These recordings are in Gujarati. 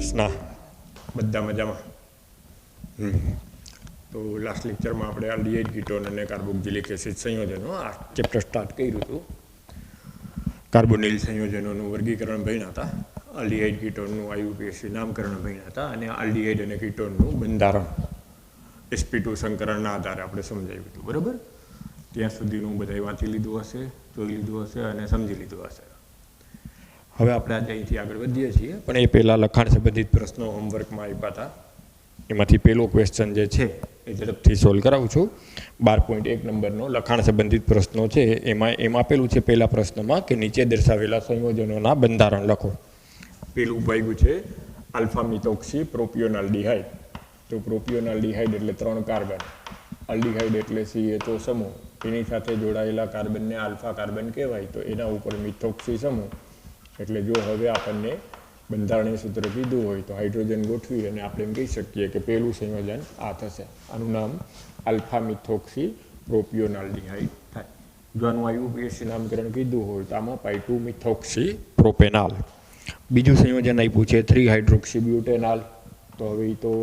સ્ના બધા મજામાં. તો લાસ્ટ લેક્ચરમાં આપણે આલ્ડીહાઇડ કીટોન અને કાર્બોક્સિલિક એસિડ સંયોજનો આ ચેપ્ટર સ્ટાર્ટ કર્યું હતું. કાર્બોનિલ સંયોજનોનું વર્ગીકરણ ભણ્યા હતા, આલ્ડીહાઇડ કીટોનનું આઈયુપીએસી નામકરણ ભણ્યા હતા અને આલ્ડીહાઇડ અને કીટોનનું બંધારણ sp2 સંકરણના આધારે આપણે સમજાવ્યું હતું. બરાબર, ત્યાં સુધીનું બધાએ વાંચી લીધું હશે, જોઈ લીધું હશે અને સમજી લીધું હશે. હવે આપણે આજે અહીંથી આગળ વધીએ છીએ, પણ એ પહેલાં લખાણ સંબંધિત પ્રશ્નો હોમવર્કમાં આપ્યા હતા. એમાંથી પહેલો ક્વેશ્ચન જે છે એ ઝડપથી સોલ્વ કરાવું છું. 12.1 નંબરનો લખાણ સંબંધિત પ્રશ્નો છે. એમાં આપેલું છે પહેલા પ્રશ્નમાં કે નીચે દર્શાવેલા સંયોજનોના બંધારણ લખો. પેલું ભાગ્યું છે આલ્ફા મિથોક્સી પ્રોપિયોનાલ્ડીહાઇડ. તો પ્રોપિયોનાલ્ડીહાઇડ એટલે 3 કાર્બન, આલ્ડીહાઇડ એટલે CHO સમૂહ, એની સાથે જોડાયેલા કાર્બનને આલ્ફા કાર્બન કહેવાય. તો એના ઉપર મિથોક્સી સમૂહ એટલે જો હવે આપણને બંધારણીય સૂત્ર કીધું હોય તો હાઇડ્રોજન ગોઠવી અને આપણે એમ કહી શકીએ કે પહેલું સંયોજન આ થશે. આનું નામ આલ્ફા મિથોક્સી પ્રોપિયોનાલ્ડીહાઇડ થાય. જો આનું આઈયુપીએસી નામકરણ કીધું હોય તો આમાં પાય 2 મિથોક્સી પ્રોપેનાલ. બીજું સંયોજન આપ્યું છે 3 હાઇડ્રોક્સી બ્યુટેનાલ. તો હવે એ તો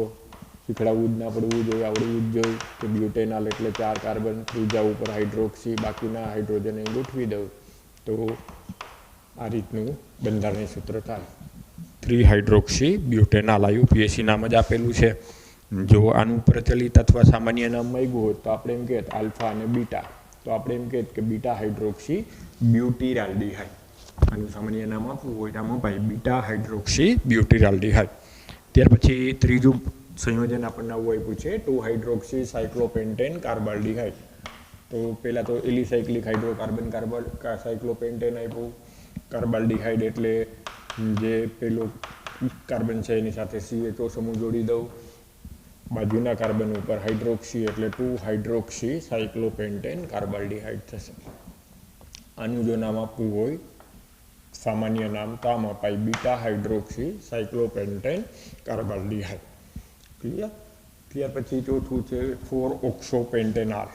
શીખડાવવું જ ના પડવું જોઈએ, આવડવું જ જોઈએ કે બ્યુટેનાલ એટલે 4 કાર્બન, ત્રીજા ઉપર હાઇડ્રોક્સી, બાકીના હાઇડ્રોજન અહીં ગોઠવી દઉં તો આ રીતનું બંધારણીય સૂત્ર થાય. 3 હાઇડ્રોક્સી બ્યુટેનાલ આઈયુપીએસી નામ જ આપેલું છે. જો આનું પ્રચલિત અથવા સામાન્ય નામ માંગ્યું હોય તો આપણે એમ કહેત આલ્ફા અને બીટા, તો આપણે એમ કહેત કે બીટા હાઇડ્રોક્સી બ્યુટીરાલ્ડીહાઇડ. આનું સામાન્ય નામ આપવું હોય તો આમાં ભાઈ બીટા હાઇડ્રોક્સી બ્યુટીરાલ્ડીહાઇડ. ત્યાર પછી ત્રીજું સંયોજન આપણને આવું આપ્યું છે 2 હાઇડ્રોક્સી સાયક્લોપેન્ટેન કાર્બાલ્ડીહાઇડ. તો પહેલાં તો એલિસાયક્લિક હાઇડ્રોકાર્બન સાયક્લોપેન્ટેન આપ્યું. કાર્બાલ્ડીહાઇડ એટલે જે પેલો કાર્બન છે એની સાથે CHO સમૂહ જોડી દઉં, બાજુના કાર્બન ઉપર હાઇડ્રોક્સી એટલે 2 હાઇડ્રોક્સી સાયક્લોપેન્ટેન કાર્બાલ્ડીહાઇડ થશે. આનું જો નામ આપવું હોય સામાન્ય નામ તો આમાં પાય બીટા હાઇડ્રોક્સી સાયક્લોપેન્ટેન કાર્બાલ્ડીહાઇડ. ક્લિયર? ત્યાર પછી ચોથું છે 4 ઓક્સોપેન્ટેનાલ.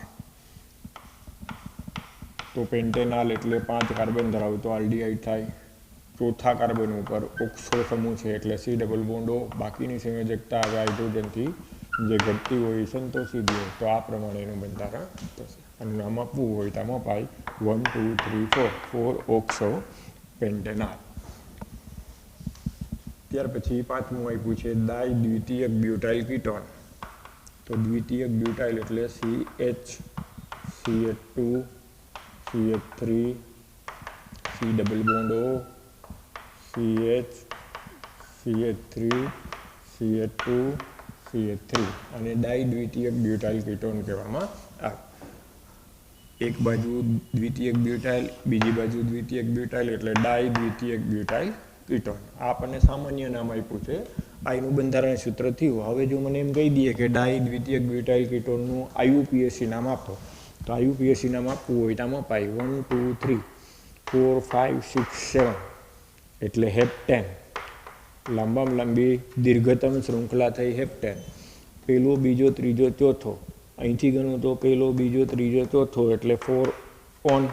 તો પેન્ટેનાલ એટલે 5 કાર્બન ધરાવતો આલ્ડીહાઇડ થાય. ચોથા કાર્બન ઉપર ઓક્સો સમૂહ છે એટલે C ડબલ બોન્ડ O. બાકીની સંયોજકતા હવે હાઇડ્રોજનથી જે ઘટતી હોય એ સંતોષી દે તો આ પ્રમાણેનું બંધારણ થશે. આનું નામ આપવું હોય તો આમાં પાય 1 2 3 4 ઓક્સો પેન્ટેનાલ. ત્યાર પછી પાંચમું આપ્યું છે ડાઇદ્વિતીયક બ્યુટાઇલ કીટોન. તો દ્વિતીયક બ્યુટાઇલ એટલે CH, CH2, CH3, C double bond O, CH, CH3, CH2, CH3 અને ડાઇદ્વિતીયક બ્યુટાઇલ કીટોન કહેવામાં આવે. એક બાજુ દ્વિતીયક બ્યુટાઇલ, બીજી બાજુ દ્વિતીયક બ્યુટાઇલ એટલે ડાઇદ્વિતીયક બ્યુટાઇલ કીટોન. આ આપણને સામાન્ય નામ આપ્યું છે. આ એનું બંધારણ સૂત્ર થયું. હવે જો મને એમ કહી દઈએ કે ડાઇદ્વિતીયક બ્યુટાઇલ કીટોનનું આઈયુપીએસી નામ આપો, તો આઈયુપીએસી નામ આપવું હોય તો આમાં પાય 1 2 3 4 5 6 7 એટલે હેપ્ટેન. લાંબામાં લાંબી દીર્ઘતમ શૃંખલા થઈ હેપ્ટેન. પહેલો, બીજો, ત્રીજો, ચોથો. અહીંથી ગણું તો પહેલો, બીજો, ત્રીજો, ચોથો એટલે 4 ઓન.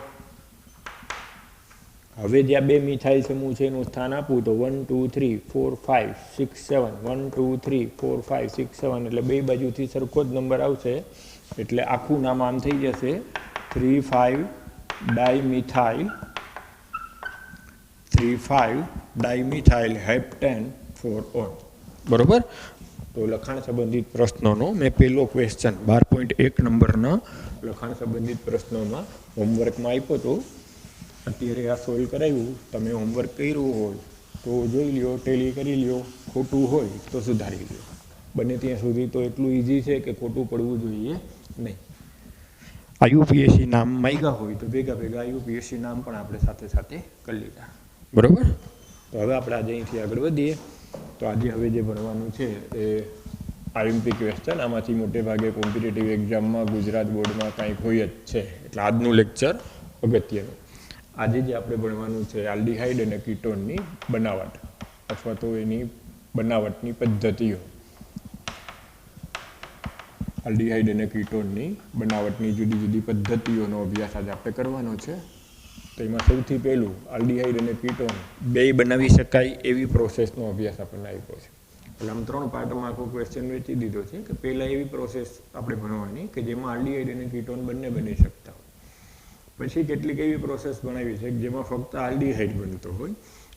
હવે જ્યાં 2 મિથાઇલ સમૂહ છે એનું સ્થાન આપવું તો 1 2 3 4 5 6 7 1 2 3 4 5 6 7 એટલે બે બાજુથી સરખો જ નંબર આવશે. એટલે આખું નામ આમ થઈ જશે 3 5 ડાયમિથાઇલ 3 5 ડાયમિથાઇલ હેપ્ટેન 4 ઓન. બરોબર. તો લખાણ સંબંધિત પ્રશ્નોનો મેં પહેલો ક્વેશ્ચન 12.1 નંબરના લખાણ સંબંધિત પ્રશ્નોમાં હોમવર્કમાં આપ્યો હતો. અત્યારે આ સોલ્વ કરાવ્યું. તમે હોમવર્ક કર્યું હોય તો જોઈ લ્યો, ટેલી કરી લ્યો, ખોટું હોય તો સુધારી લ્યો. બને ત્યાં સુધી તો એટલું ઇઝી છે કે ખોટું પડવું જોઈએ નહીં. આઈયુપીએસી નામ માંગ્યા હોય તો ભેગા આઈયુપીએસી નામ પણ આપણે સાથે સાથે કરી લીધા. બરાબર. તો હવે આપણે આજે અહીંથી આગળ વધીએ. તો આજે હવે જે ભણવાનું છે એ આઈએમપી ક્વેશ્ચન. આમાંથી મોટે ભાગે કોમ્પિટિટિવ એક્ઝામમાં ગુજરાત બોર્ડમાં કાંઈક હોય જ છે, એટલે આજનું લેક્ચર અગત્યનું. આજે જે આપણે ભણવાનું છે આલ્ડીહાઇડ અને કીટોનની બનાવટ અથવા તો એની બનાવટની પદ્ધતિઓ. આલ્ડીહાઇડ અને કીટોનની બનાવટની જુદી જુદી પદ્ધતિઓનો અભ્યાસ આજે આપણે કરવાનો છે. તો એમાં સૌથી પહેલું આલ્ડીહાઇડ અને કીટોન બે બનાવી શકાય એવી પ્રોસેસનો અભ્યાસ આપણને આપ્યો છે. એટલે આમ 3 પાર્ટમાં આખો ક્વેશ્ચન વેચી દીધો છે કે પહેલાં એવી પ્રોસેસ આપણે ભણવાની કે જેમાં આલ્ડીહાઇડ અને કીટોન બંને બની શકતા હોય. પછી કેટલીક એવી પ્રોસેસ ભણાવી છે કે જેમાં ફક્ત આલ્ડીહાઇડ બનતો હોય,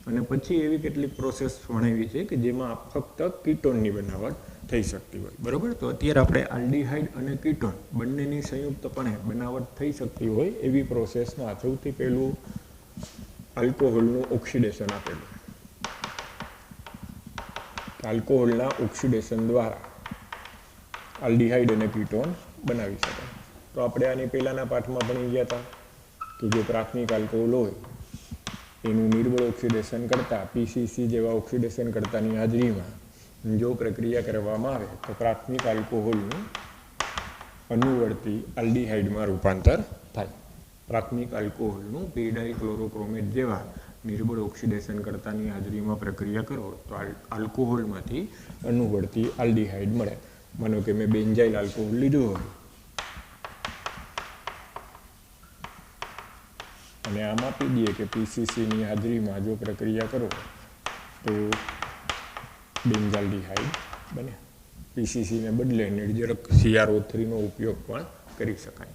અને પછી એવી કેટલીક પ્રોસેસ ભણાવી છે કે જેમાં ફક્ત કીટોનની બનાવટ થઈ શકતી હોય. બરાબર, તો અત્યારે આપણે આલ્ડીહાઇડ અને કીટોન બંનેની સંયુક્તપણે બનાવટ થઈ શકતી હોય એવી પ્રોસેસમાં સૌથી પહેલું આલ્કોહોલનું ઓક્સિડેશન આપેલું. આલ્કોહોલના ઓક્સિડેશન દ્વારા આલ્ડીહાઇડ અને કીટોન બનાવી શકાય. તો આપણે આની પહેલાંના પાઠમાં ભણી ગયા હતા કે જે પ્રાથમિક આલ્કોહોલ હોય એનું નિર્બળ ઓક્સિડેશન કરતાં પીસીસી જેવા ઓક્સિડેશન કરતાની હાજરીમાં જો પ્રક્રિયા કરવામાં આવે તો પ્રાથમિક આલ્કોહોલનું અનુવર્તી આલ્ડીહાઇડમાં રૂપાંતર થાય. પ્રાથમિક આલ્કોહોલનું p-ડાયક્લોરોક્રોમેટ જેવા નિર્બળ ઓક્સિડેશન કરતાની હાજરીમાં પ્રક્રિયા કરો તો આલ્કોહોલમાંથી અનુવર્તી આલ્ડીહાઇડ મળે. માનો કે મેં બેન્ઝાઇલ આલ્કોહોલ લીધું હોય અને આમ આપી દઈએ કે પીસીસીની હાજરીમાં જો પ્રક્રિયા કરો તો બેન્ઝાલ્ડીહાઇડ બને. પીસીસીને બદલે નિર્જરક CrO3નો ઉપયોગ પણ કરી શકાય.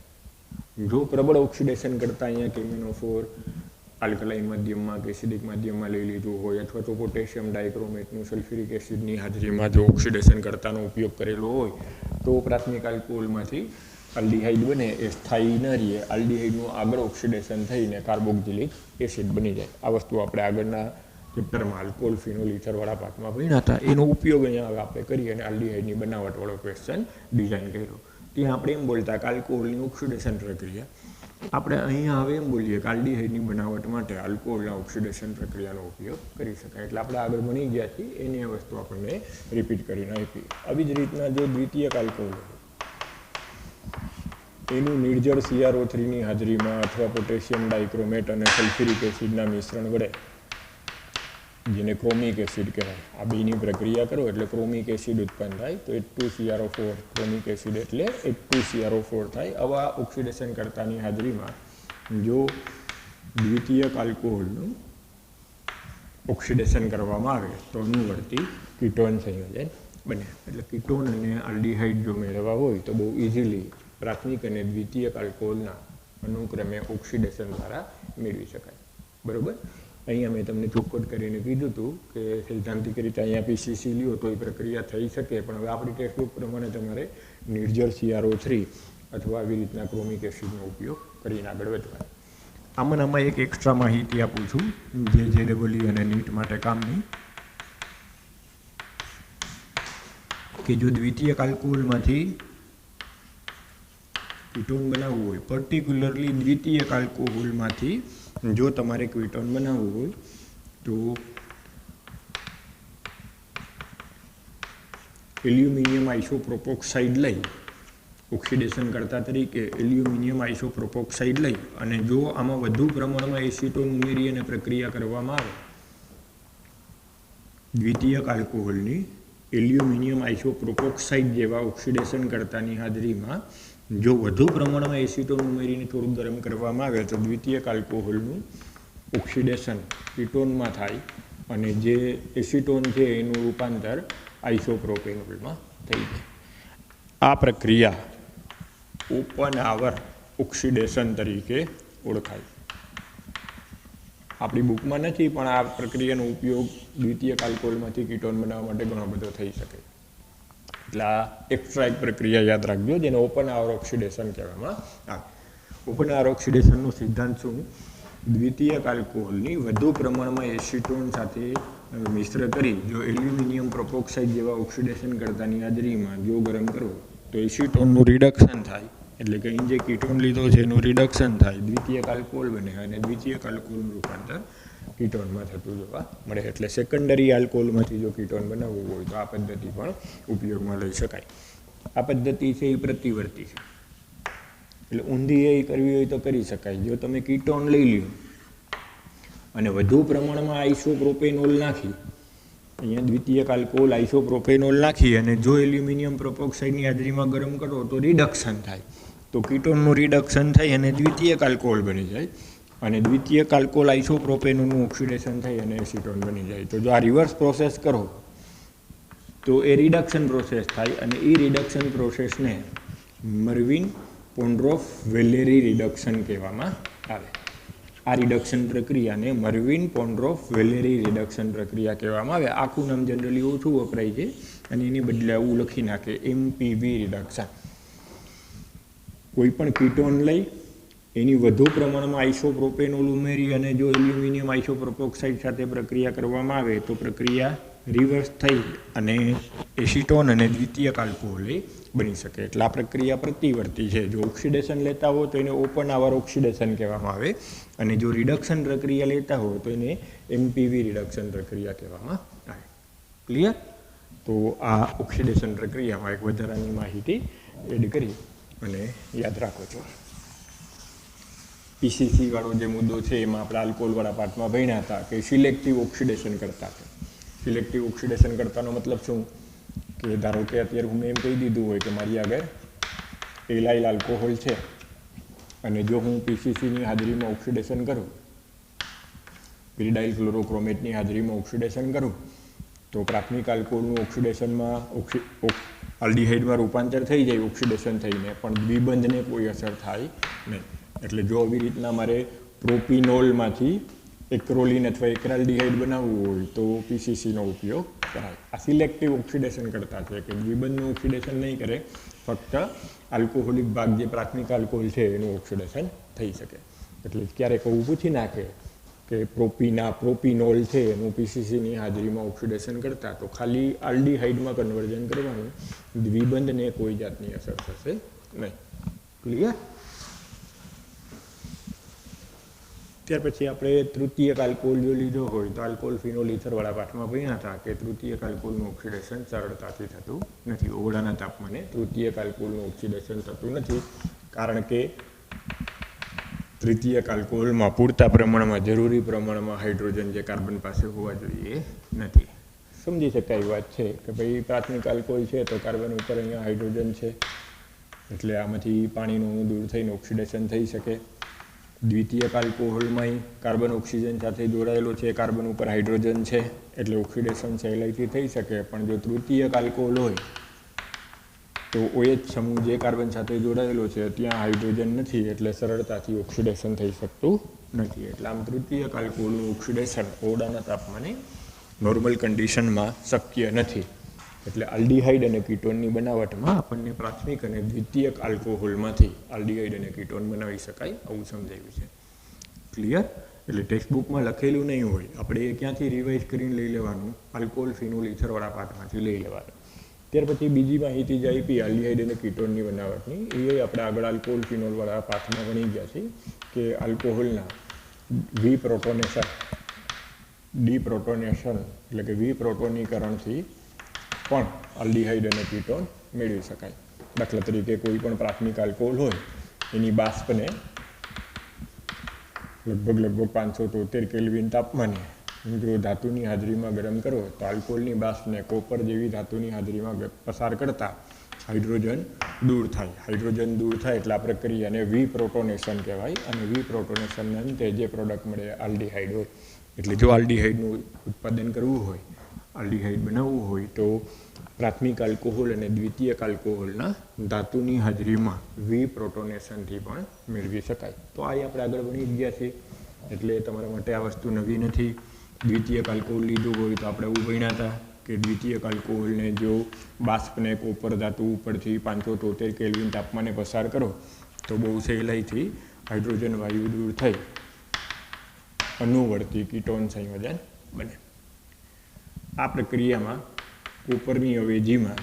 જો પ્રબળ ઓક્સિડેશન કરતાં અહીંયા કેમિનોફોર આલ્કલાઇન માધ્યમમાં કે એસિડિક માધ્યમમાં લઈ લીધું હોય, અથવા તો પોટેશિયમ ડાયક્રોમેટનું સલ્ફ્યુરિક એસિડની હાજરીમાં જો ઓક્સિડેશન કરતાનો ઉપયોગ કરેલો હોય તો પ્રાથમિક આલ્કોહોલમાંથી આલ્ડીહાઇડ બને એ સ્થાયી ન રહીએ, આલ્ડીહાઇડનું આગળ ઓક્સિડેશન થઈને કાર્બોક્સિલિક એસિડ બની જાય. આ વસ્તુ આપણે આગળના ચેપ્ટરમાં આલ્કોહોલ ફિનોલ ઇથરવાળા પાઠમાં ભણ્યા હતા. એનો ઉપયોગ અહીંયા આપણે કરી અને આલ્ડીહાઇડની બનાવટવાળો ક્વેશ્ચન ડિઝાઇન કર્યો. ત્યાં આપણે એમ બોલતા કે આલ્કોહોલની ઓક્સિડેશન પ્રક્રિયા, આપણે અહીંયા હવે એમ બોલીએ કે આલ્ડીહાઇડની બનાવટ માટે આલ્કોહોલના ઓક્સિડેશન પ્રક્રિયાનો ઉપયોગ કરી શકાય. એટલે આપણે આગળ ભણી ગયા છીએ એની આ વસ્તુ આપણને રિપીટ કરીને આપી. આવી જ રીતના જો દ્વિતીયક આલ્કોહોલ એનું નિર્જળ CrO3ની હાજરીમાં અથવા પોટેશિયમ ડાયક્રોમેટ અને સલ્ફ્યુરિક એસિડના મિશ્રણ વડે, જેને ક્રોમિક એસિડ કહેવાય, આ બેની પ્રક્રિયા કરો એટલે ક્રોમિક એસિડ ઉત્પન્ન થાય. તો H2CrO4 ક્રોમિક એસિડ એટલે H2CrO4 થાય. આવા ઓક્સિડેશન કરતાની હાજરીમાં જો દ્વિતીયક આલ્કોહોલનું ઓક્સિડેશન કરવામાં આવે તો અનુવર્તી કીટોન સંયોજન બને. એટલે કીટોન અને આલ્ડીહાઇડ જો મેળવવા હોય તો બહુ ઇઝીલી પ્રાથમિક અને દ્વિતીયક આલ્કોહોલના અનુક્રમે ઓક્સિડેશન દ્વારા મેળવી શકાય. બરાબર, અહીંયા મેં તમને ચોખવટ કરીને કીધું હતું કે સૈદ્ધાંતિક રીતે અહીંયા પીસીસી લ્યો તો એ પ્રક્રિયા થઈ શકે, પણ હવે આપણી ટેક્સ્ટબુક પ્રમાણે તમારે નિર્જળ CrO3 અથવા આવી રીતના ક્રોમિક એસિડનો ઉપયોગ કરીને આગળ વધવા. આમાં એક એક્સ્ટ્રા માહિતી આપું છું જે JEE અને નીટ માટે કામની, કે જો દ્વિતીયક આલ્કોહોલમાંથી કીટોન બનાવવું હોય, પર્ટિક્યુલરલી દ્વિતીયક આલ્કોહોલમાંથી જો તમારે કીટોન બનાવવું હોય તો એલ્યુમિનિયમ આઇસોપ્રોપોક્સાઇડ લઈ ઓક્સિડેશન કરતા તરીકે એલ્યુમિનિયમ આઇસોપ્રોપોક્સાઇડ લઈ અને જો આમાં વધુ પ્રમાણમાં એસિટોન ઉમેરી અને પ્રક્રિયા કરવામાં આવે, દ્વિતીયક આલ્કોહોલની એલ્યુમિનિયમ આઇસોપ્રોપોક્સાઇડ જેવા ઓક્સિડેશન કરતાની હાજરીમાં જો વધુ પ્રમાણમાં એસિટોન ઉમેરીને થોડું ગરમ કરવામાં આવે તો દ્વિતીયક આલ્કોહોલનું ઓક્સિડેશન કીટોનમાં થાય અને જે એસિટોન છે એનું રૂપાંતર આઇસોપ્રોપેનોલમાં થઈ જાય. આ પ્રક્રિયા ઓપન આવર ઓક્સિડેશન તરીકે ઓળખાય. આપણી બુકમાં નથી, પણ આ પ્રક્રિયાનો ઉપયોગ દ્વિતીયક આલ્કોહોલમાંથી કીટોન બનાવવા માટે ઘણો બધો થઈ શકે. એટલે આ એક્સ્ટ્રા એક પ્રક્રિયા યાદ રાખજો જેને ઓપન આવર ઓક્સિડેશન કહેવામાં આવે. ઓપન આવર ઓક્સિડેશનનો સિદ્ધાંત શું? દ્વિતીયક આલ્કોહોલની વધુ પ્રમાણમાં એસિટોન સાથે મિશ્ર કરી જો એલ્યુમિનિયમ પ્રોપોક્સાઇડ જેવા ઓક્સિડેશન કરતાની હાજરીમાં જો ગરમ કરો તો એસિટોનનું રિડક્શન થાય. એટલે કે અહીં જે કીટોન લીધો છે એનું રિડક્શન થાય, દ્વિતીયક આલ્કોહોલ બને અને દ્વિતીયક આલ્કોહોલનું રૂપાંતર કીટોનમાં થતું જોવા મળે. એટલે સેકન્ડરી આલ્કોહોલમાંથી જો કીટોન બનાવવું હોય તો આ પદ્ધતિ પણ ઉપયોગમાં લઈ શકાય. આ પદ્ધતિ છે એ પ્રતિવર્તી છે, એટલે ઊંધી એ કરવી હોય તો કરી શકાય. જો તમે કીટોન લઈ લ્યો અને વધુ પ્રમાણમાં આઇસોપ્રોપેનોલ નાખી, અહીંયા દ્વિતીયક આલ્કોહોલ આઇસોપ્રોપેનોલ નાખી અને જો એલ્યુમિનિયમ પ્રોપોક્સાઇડની હાજરીમાં ગરમ કરો તો રિડક્શન થાય, તો કીટોનનું રિડક્શન થાય અને દ્વિતીયક આલ્કોહોલ બની જાય અને દ્વિતીયક આલ્કોહોલ આઇસોપ્રોપેનોલનું ઓક્સિડેશન થાય અને એસિટોન બની જાય. તો જો આ રિવર્સ પ્રોસેસ કરો તો એ રિડક્શન પ્રોસેસ થાય અને એ રિડક્શન પ્રોસેસને મર્વિન પોન્ડ્રોફ વેલેરી રિડક્શન કહેવામાં આવે. આ રિડક્શન પ્રક્રિયાને મર્વિન પોન્ડ્રોફ વેલેરી રિડક્શન પ્રક્રિયા કહેવામાં આવે. આખું નામ જનરલી ઓછું વપરાય છે અને એની બદલે આવું લખી નાખે એમપીવી રિડક્શન. કોઈ પણ કીટોન લઈ એની વધુ પ્રમાણમાં આઇસોપ્રોપેનોલ ઉમેરી અને જો એલ્યુમિનિયમ આઇસોપ્રોપોક્સાઇડ સાથે પ્રક્રિયા કરવામાં આવે તો પ્રક્રિયા રિવર્સ થઈ અને એસિટોન અને દ્વિતીયક આલ્કોહોલ બની શકે. એટલે આ પ્રક્રિયા પ્રતિવર્તી છે. જો ઓક્સિડેશન લેતા હો તો એને ઓપન આવર ઓક્સિડેશન કહેવામાં આવે અને જો રિડક્શન પ્રક્રિયા લેતા હો તો એને એમપીવી રિડક્શન પ્રક્રિયા કહેવામાં આવે. ક્લિયર? તો આ ઓક્સિડેશન પ્રક્રિયામાં એક વધારાની માહિતી એડ કરી અને યાદ રાખો છો. પીસીસી વાળો જે મુદ્દો છે એમાં આપણે આલ્કોહોલવાળા પાર્ટમાં ભણ્યા હતા કે સિલેક્ટિવ ઓક્સિડેશન કરતા છે. સિલેક્ટિવ ઓક્સિડેશન કરતાનો મતલબ શું કે ધારો કે અત્યારે હું એમ કહી દીધું હોય કે મારી આગળ એલાઇલ આલ્કોહોલ છે અને જો હું પીસીસીની હાજરીમાં ઓક્સિડેશન કરું, પિરિડાઇલ ક્લોરોક્રોમેટની હાજરીમાં ઓક્સિડેશન કરું તો પ્રાથમિક આલ્કોહોલનું ઓક્સિડેશનમાં આલ્ડીહાઇડમાં રૂપાંતર થઈ જાય ઓક્સિડેશન થઈને, પણ દ્વિબંધને કોઈ અસર થાય નહીં. એટલે જો આવી રીતના મારે પ્રોપિનોલમાંથી એક્રોલિન અથવા એક્રાલ્ડીહાઇડ બનાવવું હોય તો પીસીસીનો ઉપયોગ કરાય. આ સિલેક્ટિવ ઓક્સિડેશન કરતા છે કે દ્વિબંધનું ઓક્સિડેશન નહીં કરે, ફક્ત આલ્કોહોલિક ભાગ જે પ્રાથમિક આલ્કોહોલ છે એનું ઓક્સિડેશન થઈ શકે. એટલે ક્યારેક એવું પૂછી નાખે કે પ્રોપિનોલ છે એનું પીસીસીની હાજરીમાં ઓક્સિડેશન કરતા તો ખાલી આલ્ડીહાઇડમાં કન્વર્ઝન કરવાનું, દ્વિબંધને કોઈ જાતની અસર થશે નહીં. ક્લિયર? ત્યાર પછી આપણે તૃતીયક આલ્કોહોલ જો લીધો હોય તો આલ્કોહોલ ફિનોલ ઇથરવાળા પાઠમાં ભણ્યા હતા કે તૃતીયક આલ્કોહોલનું ઓક્સિડેશન સરળતાથી થતું નથી. ઓરડાના તાપમાને તૃતીયક આલ્કોહોલનું ઓક્સિડેશન થતું નથી કારણ કે તૃતીયક આલ્કોહોલમાં પૂરતા પ્રમાણમાં જરૂરી પ્રમાણમાં હાઇડ્રોજન જે કાર્બન પાસે હોવા જોઈએ નથી. સમજી શકાય એવી વાત છે કે ભાઈ પ્રાથમિક આલ્કોહોલ છે તો કાર્બન ઉપર અહીંયા હાઇડ્રોજન છે એટલે આમાંથી પાણીનું દૂર થઈને ઓક્સિડેશન થઈ શકે. દ્વિતીયક આલ્કોહોલમાં કાર્બન ઓક્સિજન સાથે જોડાયેલો છે, કાર્બન ઉપર હાઇડ્રોજન છે એટલે ઓક્સિડેશન સહેલાઈથી થઈ શકે. પણ જો તૃતીયક આલ્કોહોલ હોય તો OH સમૂહ જે કાર્બન સાથે જોડાયેલો છે ત્યાં હાઇડ્રોજન નથી એટલે સરળતાથી ઓક્સિડેશન થઈ શકતું નથી. એટલે આમ તૃતીયક આલ્કોહોલનું ઓક્સિડેશન ઓરડાના તાપમાને નોર્મલ કન્ડિશનમાં શક્ય નથી. એટલે આલ્ડીહાઇડ અને કીટોનની બનાવટમાં આપણને પ્રાથમિક અને દ્વિતીયક આલ્કોહોલમાંથી આલ્ડીહાઇડ અને કીટોન બનાવી શકાય આવું સમજાવ્યું છે. ક્લિયર? એટલે ટેક્સ્ટબુકમાં લખેલું નહીં હોય, આપણે ક્યાંથી રિવાઇઝ કરીને લઈ લેવાનું, આલ્કોહોલ ફિનોલ ઇથરવાળા પાઠમાંથી લઈ લેવાનું. ત્યાર પછી બીજી માહિતી જે આપી આલ્ડીહાઇડ અને કીટોનની બનાવટની એ આપણે આગળ આલ્કોહોલ ફિનોલવાળા પાઠમાં ગણી ગયા છે કે આલ્કોહોલના ડીપ્રોટોનેશન એટલે કે વિપ્રોટોનીકરણથી પણ આલ્ડીહાઇડ અને કીટોન મેળવી શકાય. દાખલા તરીકે કોઈ પણ પ્રાથમિક આલ્કોહોલ હોય એની બાષ્પને લગભગ 573 કેલ્વિન તાપમાને જો ધાતુની હાજરીમાં ગરમ કરો તો આલ્કોહોલની બાષ્પને કોપર જેવી ધાતુની હાજરીમાં પસાર કરતા હાઇડ્રોજન દૂર થાય. હાઇડ્રોજન દૂર થાય એટલે આ પ્રક્રિયાને વિપ્રોટોનેશન કહેવાય અને વિપ્રોટોનેશનના અંતે જે પ્રોડક્ટ મળે આલ્ડીહાઇડ હોય. એટલે જો આલ્ડીહાઇડનું ઉત્પાદન કરવું હોય, આલ્ડીહાઇડ બનાવવું હોય તો પ્રાથમિક આલ્કોહોલ અને દ્વિતીયક આલ્કોહોલના ધાતુની હાજરીમાં વિપ્રોટોનેશનથી પણ મેળવી શકાય. તો આ આપણે આગળ ભણી ગયા છીએ એટલે તમારા માટે આ વસ્તુ નવી નથી. દ્વિતીયક આલ્કોહોલ લીધું હોય તો આપણે એવું ભણ્યા હતા કે દ્વિતીયક આલ્કોહોલને જો બાષ્પને કોપર ધાતુ ઉપરથી 573 કેલ્વિન તાપમાને પસાર કરો તો બહુ સહેલાઈથી હાઇડ્રોજન વાયુ દૂર થઈ અનુવર્તી કીટોન સંયોજન બને. આ પ્રક્રિયામાં કોપરની અવેજીમાં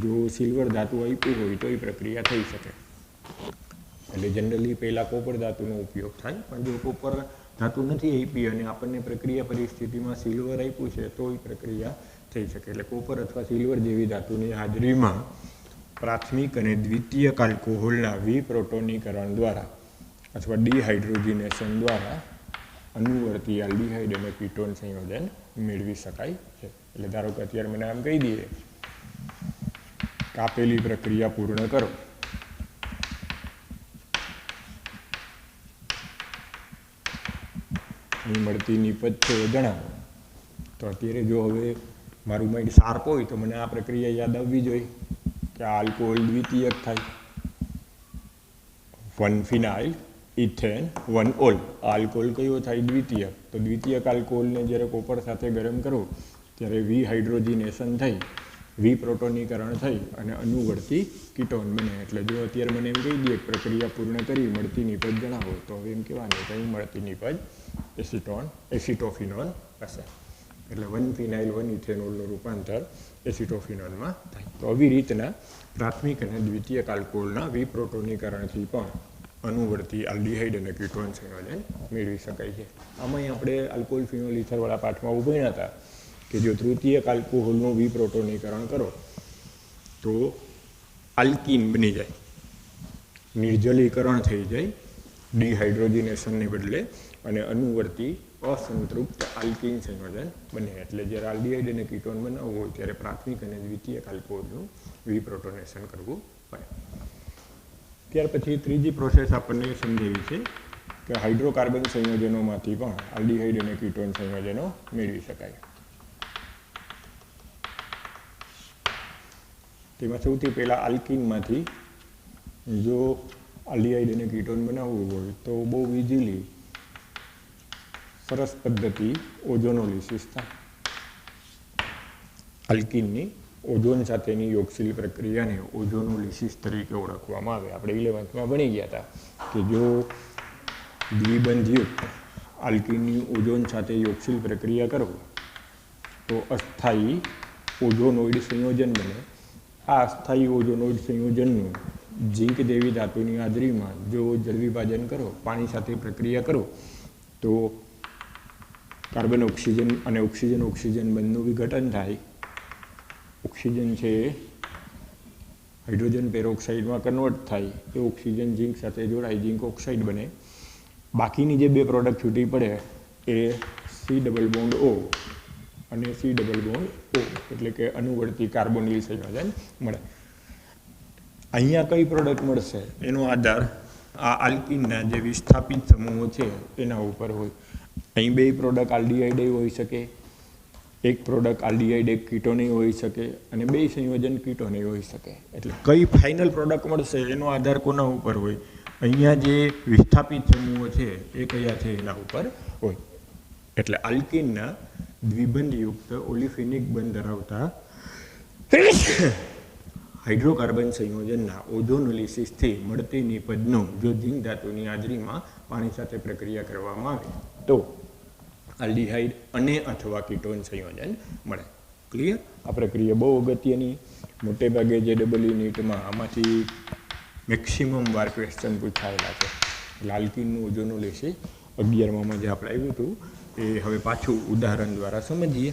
જો સિલ્વર ધાતુ આપ્યું હોય તો એ પ્રક્રિયા થઈ શકે. એટલે જનરલી પહેલાં કોપર ધાતુનો ઉપયોગ થાય, પણ જો કોપર ધાતુ નથી આપી અને આપણને પ્રક્રિયા પરિસ્થિતિમાં સિલ્વર આપ્યું છે તો એ પ્રક્રિયા થઈ શકે. એટલે કોપર અથવા સિલ્વર જેવી ધાતુની હાજરીમાં પ્રાથમિક અને દ્વિતીયક આલ્કોહોલના વિપ્રોટોનીકરણ દ્વારા અથવા ડિહાઇડ્રોજિનેશન દ્વારા અનુવર્તી આલ્ડીહાઇડ અને કીટોન સંયોજન મેળવી શકાય છે. એટલે ધારો કે અત્યારે મને આમ કહી દઈએ કાપેલી પ્રક્રિયા પૂર્ણ કરો અહીં મળતી નિપજ છે એ જણાવો. તો અત્યારે જો હવે મારું માઇન્ડ શાર્પ હોય તો મને આ પ્રક્રિયા યાદ આવવી જોઈએ કે આલ્કોહોલ દ્વિતીયક થાય, 1 ફિનાઇલ ઇથેન 1 ઓલ. આલ્કોહોલ કયો થાય? દ્વિતીયક. તો દ્વિતીયક આલ્કોહોલને જ્યારે કોપર સાથે ગરમ કરો ત્યારે વી હાઇડ્રોજિનેશન થઈ, વી પ્રોટોનીકરણ થઈ અને અનુવર્તી કીટોન બને. એટલે જો અત્યારે મને એમ કહી દે પ્રક્રિયા પૂર્ણ કરી મળતી નિપજ જણાવો તો હવે એમ કહેવાનું કે અહીં મળતી નિપજ એસિટોફિનોન હશે. એટલે 1 ફિનાઇલ 1 ઇથેનોલનું રૂપાંતર એસિટોફિનોનમાં થાય. તો આવી રીતના પ્રાથમિક અને દ્વિતીયક આલ્કોહોલના વિપ્રોટોનીકરણથી પણ અનુવર્તી આલ્ડીહાઇડ અને કીટોન સંયોજન મેળવી શકાય છે. આમાં આપણે આલ્કોહોલ ફિનોલ ઇથરવાળા પાઠમાં ભણ્યા હતા કે જો તૃતીયક આલ્કોહોલનું વિપ્રોટોનીકરણ કરો તો આલ્કીન બની જાય, નિર્જલીકરણ થઈ જાય ડિહાઇડ્રોજિનેશનને બદલે અને અનુવર્તી અસંતૃપ્ત આલ્કીન સંયોજન બને. એટલે જ્યારે આલ્ડીહાઇડ અને કીટોન બનાવવું હોય ત્યારે પ્રાથમિક અને દ્વિતીયક આલ્કોહોલનું વિપ્રોટોનેશન કરવું પડે. ત્યાર પછી ત્રીજી પ્રોસેસ આપણને સમજાવી છે કે હાઇડ્રોકાર્બન સંયોજનોમાંથી પણ આલ્ડીહાઇડ અને કીટોન સંયોજનો મેળવી શકાય. તેમાં સૌથી પહેલાં આલ્કીનમાંથી જો આલ્ડીહાઇડ અને કીટોન બનાવવું હોય તો બહુ ઇઝીલી સરસ પદ્ધતિ ઓઝોનોલિસિસ થાય. આલ્કીનની ઓઝોન સાથેની યોગશીલ પ્રક્રિયાને ઓઝોનોલિસિસ તરીકે ઓળખવામાં આવે. આપણે 11th ભણી ગયા હતા કે જો દ્વિબંધયુક્ત આલ્કીનની ઓઝોન સાથે યોગશીલ પ્રક્રિયા કરો તો અસ્થાયી ઓઝોનોઇડ સંયોજન બને. આ અસ્થાયી ઓઝોનોઇડ સંયોજનનું ઝીંક જેવી ધાતુની હાજરીમાં જો જળ વિભાજન કરો, પાણી સાથે પ્રક્રિયા કરો તો કાર્બન ઓક્સિજન અને ઓક્સિજન બંધનું વિઘટન થાય. ઓક્સિજન છે હાઇડ્રોજન પેરોક્સાઇડમાં કન્વર્ટ થાય, એ ઓક્સિજન ઝીંક સાથે જોડાય, ઝીંક ઓક્સાઇડ બને. બાકીની જે બે પ્રોડક્ટ છૂટી પડે એ C+O અને C+O એટલે કે અનુવર્તી કાર્બોનિલ સંયોજન મળે. અહીંયા કઈ પ્રોડક્ટ મળશે એનો આધાર આ આલ્કીનના જે વિસ્થાપિત સમૂહો છે એના ઉપર હોય. અહીં બે પ્રોડક્ટ આલ્ડીહાઇડ હોઈ શકે, એક પ્રોડક્ટ આલ્ડીહાઇડ એક કીટોન હોઈ શકે અને બે સંયોજન કીટોન હોઈ શકે. એટલે કઈ ફાઇનલ પ્રોડક્ટ મળશે એનો આધાર કોના ઉપર હોય? અહીંયા જે વિસ્થાપિત સમૂહો છે એ કયા છે એના ઉપર હોય. એટલે આલ્કીનના દ્વિબંધયુક્ત ઓલિફિનિક બંધ ધરાવતા હાઇડ્રોકાર્બન સંયોજનના ઓઝોનોલિસિસથી મળતી નિપજનો જો ઝીંક ધાતુની હાજરીમાં પાણી સાથે પ્રક્રિયા કરવામાં આવે તો આલ્ડીહાઇડ અને અથવા કીટોન સંયોજન મળે. ક્લિયર? આ પ્રક્રિયા બહુ અગત્યની, મોટે ભાગે જે ડબલઈ નીટમાં આમાંથી મેક્સિમમ વાર ક્વેશ્ચન પૂછાયેલા છે. આલ્કીનનું ઓઝોનોલિસિસ 11માં જે આપણે આવ્યું હતું એ હવે પાછું ઉદાહરણ દ્વારા સમજીએ.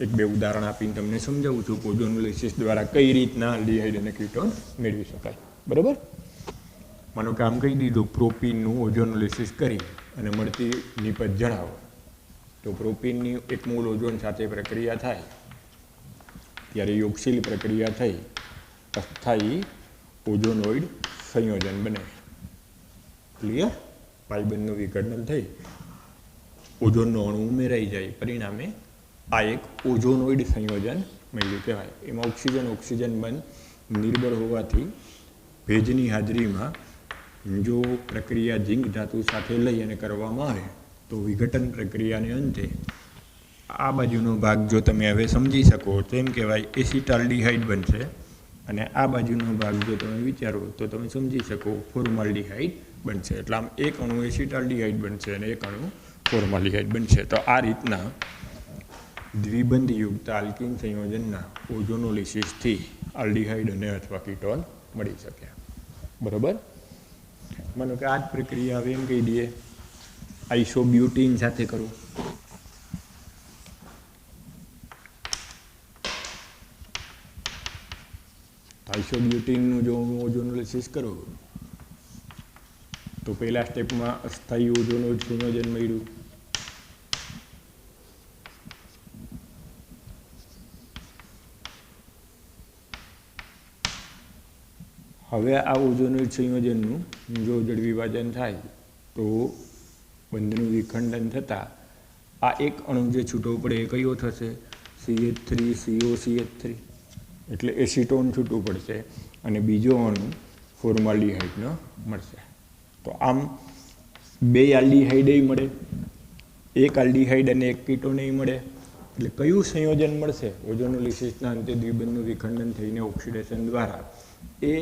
એક બે ઉદાહરણ આપીને તમને સમજાવું છું કે ઓઝોનોલિસિસ દ્વારા કઈ રીતના આલ્ડીહાઇડ અને કીટોન મેળવી શકાય. બરાબર? માનો કે આમ કહી દીધું પ્રોપીનનું ઓઝોનોલિસિસ કરી અને મળતી નિપજ જણાવો તો પ્રોપીનની એક મૂળ ઓઝોન સાથે પ્રક્રિયા થાય ત્યારે યોગશીલ પ્રક્રિયા થઈ અસ્થાયી ઓઝોનોઇડ સંયોજન બને. ક્લિયર? પાઇબંધનું વિઘટન થઈ ઓઝોનનો અણુ ઉમેરાઈ જાય, પરિણામે આ એક ઓઝોનોઇડ સંયોજન મળ્યું કહેવાય. એમાં ઓક્સિજન બંધ નિર્બળ હોવાથી ભેજની હાજરીમાં જો પ્રક્રિયા ઝીંક ધાતુ સાથે લઈ અને કરવામાં આવે તો વિઘટન પ્રક્રિયાને અંતે આ બાજુનો ભાગ જો તમે હવે સમજી શકો તો એમ કહેવાય એસિટાલ્ડીહાઇડ બનશે અને આ બાજુનો ભાગ જો તમે વિચારો તો તમે સમજી શકો ફોર્માલ્ડીહાઇડ બનશે. એટલે આમ એક અણુ એસિટાલ્ડીહાઇડ બનશે અને એક અણુ ફોર્માલ્ડીહાઇડ બનશે. તો આ રીતના દ્વિબંધયુક્ત આલ્કીન સંયોજનના ઓઝોનોલિસિસથી આલ્ડીહાઇડ અને અથવા કીટોન મળી શકે. બરાબર? માનો કે આ જ પ્રક્રિયા હવે એમ કહી દઈએ આઇસોબ્યુટીન સાથે કરું. આઇસોબ્યુટીનનું જો હું ઓઝોનોલિસિસ કરું તો પહેલા સ્ટેપમાં અસ્થાયી ઓઝોનોઇડ સંયોજન મળ્યું. હવે આ ઓઝોનોઇડ સંયોજનનું જો જળ વિભાજન થાય તો બંધનું વિખંડન થતાં આ એક અણુ જે છૂટો પડે એ કયો થશે? CH3COCH3 એટલે એસિટોન છૂટું પડશે અને બીજો અણુ ફોર્માલ્ડિહાઇડનો મળશે. તો આમ બે આલ્ડિહાઇડ મળે, એક આલ્ડિહાઇડ અને એક કીટોન મળે. એટલે કયું સંયોજન મળશે ઓઝોનોલિસિસના અંતે દ્વિબંધનું વિખંડન થઈને ઓક્સિડેશન દ્વારા એ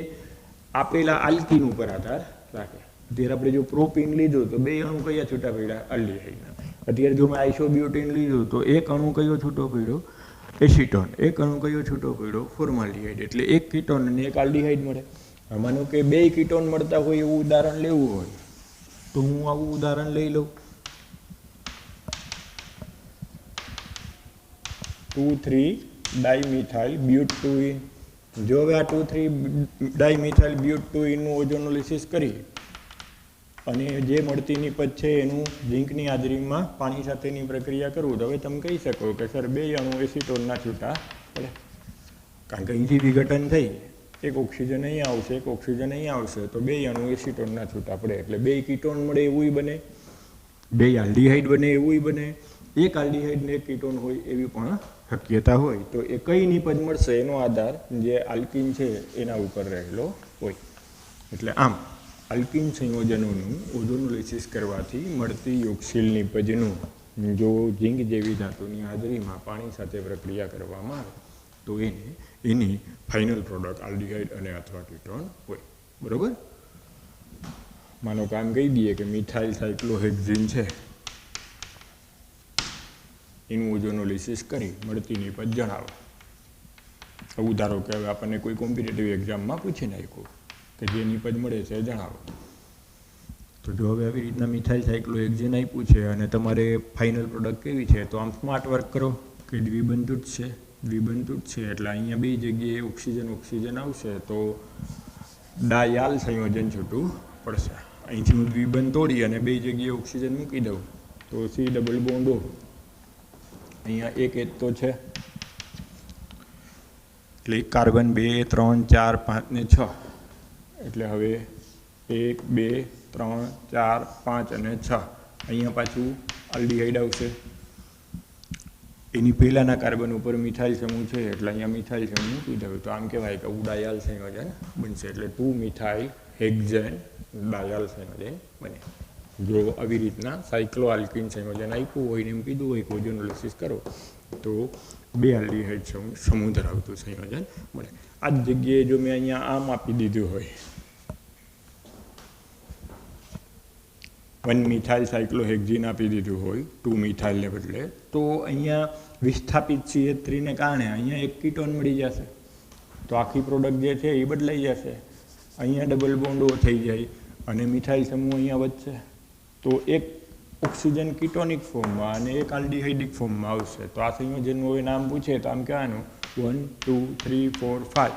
આપેલા આલ્કીન ઉપર આધાર રાખે. અત્યારે આપણે જો પ્રોપીન લીધું તો બે અણુ કયા છૂટા પડ્યા? આલ્ડિહાઇડના. અત્યારે જો મેં આઇસોબ્યુટીન લીધું તો એક અણુ કયો છૂટો પડ્યો? એસિટોન. એક અણુ કયો છૂટો પડ્યો? ફોર્માલ્ડિહાઇડ. એટલે એક કીટોન અને એક આલ્ડિહાઇડ મળે. માનો કે બે કીટોન મળતા હોય એવું ઉદાહરણ લેવું હોય તો હું આવું ઉદાહરણ લઈ લઉં. 2,3-ડાયમિથાઇલ બ્યુટુઇન. જો હવે આ 2,3-ડાયમિથાઇલ બ્યુટુઇનનું ઓઝોનોલિસિસ કરી અને જે મળતી નિપજ છે એનું ઝીંકની હાજરીમાં પાણી સાથેની પ્રક્રિયા કરવું તો હવે તમે કહી શકો કે સર બે અણુ એસિટોનના છૂટા પડે. કારણ કે અહીંથી વિઘટન થઈ એક ઓક્સિજન અહીંયા આવશે, એક ઓક્સિજન અહીંયા આવશે તો બે અણુ એસિટોનના છૂટા પડે. એટલે બે કીટોન મળે એવું બને, બે આલ્ડિહાઇડ બને એવું બને, એક આલ્ડિહાઇડ ને એક કીટોન હોય એવી પણ શક્યતા હોય. તો એ કઈ નિપજ મળશે એનો આધાર જે આલ્કીન છે એના ઉપર રહેલો હોય. એટલે આમ આલ્કીન સંયોજનોનું ઓઝોનોલિસિસ કરવાથી મળતી યોગશીલ નિપજનું જો ઝીંક જેવી ધાતુની હાજરીમાં પાણી સાથે પ્રક્રિયા કરવામાં આવે તો એની ફાઇનલ પ્રોડક્ટ આલ્ડિહાઇડ અને અથવા કીટોન હોય. બરાબર? માનો કે આમ કહી દઈએ કે મિથાઇલ સાયક્લોહેક્ઝિન છે એનું ઓઝોનોલિસિસ કરી મળતી નિપજ જણાવો. એવું ધારો કે હવે આપણને કોઈ કોમ્પિટિટિવ એક્ઝામમાં પૂછી નાખ્યું કે જે નિપજ મળે છે જણાવો. તો જો હવે આવી રીતના મિથાઇલ સાયક્લોહેક્ઝિન આપ્યું છે અને તમારે ફાઇનલ પ્રોડક્ટ કેવી છે તો આમ સ્માર્ટ વર્ક કરો કે દ્વિબંધુટ છે. દ્વિબંધુટ છે એટલે અહીંયા બે જગ્યાએ ઓક્સિજન આવશે તો ડાયાલ સંયોજન છૂટું પડશે. અહીંથી હું દ્વિબંધ તોડી અને બે જગ્યાએ ઓક્સિજન મૂકી દઉં તો C ડબલ બોન્ડ O. અહીંયા એક તો છે એટલે કાર્બન 2, 3, 4, 5 ને 6 એટલે હવે 1, 2, 3, 4, 5 અને 6. અહીંયા પાછું આલ્ડિહાઇડ આવશે. એની પહેલાંના કાર્બન ઉપર મિથાઇલ સમૂહ છે એટલે અહીંયા મિથાઇલ સમૂહ મૂકી દઉં તો આમ કહેવાય કે ડાયાલ સંયોજન બનશે. એટલે 2 મિથાઇલ હેક્ઝેન ડાયાલ સંયોજન બને. જો આવી રીતના સાયક્લો આલ્કીન સંયોજન આપ્યું હોય ને એમ કીધું હોય કે ઓઝોનોલિસિસ કરો તો બે આલ્ડિહાઇડ સમૂહ ધરાવતું સંયોજન મળે. આ જ જગ્યાએ જો મેં અહીંયા આમ આપી દીધું હોય 1 મિથાઇલ સાયક્લોહેક્ઝિન આપી દીધું હોય 2 મિથાઇલને બદલે તો અહીંયા વિસ્થાપિત CH3 ને કારણે અહીંયા એક કીટોન મળી જશે તો આખી પ્રોડક્ટ જે છે એ બદલાઈ જશે. અહીંયા ડબલ બોન્ડ O થઈ જાય અને મિથાઇલ સમૂહ અહીંયા વધશે તો એક ઓક્સિજન કીટોનિક ફોર્મમાં અને એક આલ્ડિહાઇડિક ફોર્મમાં આવશે. તો આ સંયોજનનું હવે નામ પૂછે તો આમ કહેવાનું 1, 2, 3, 4,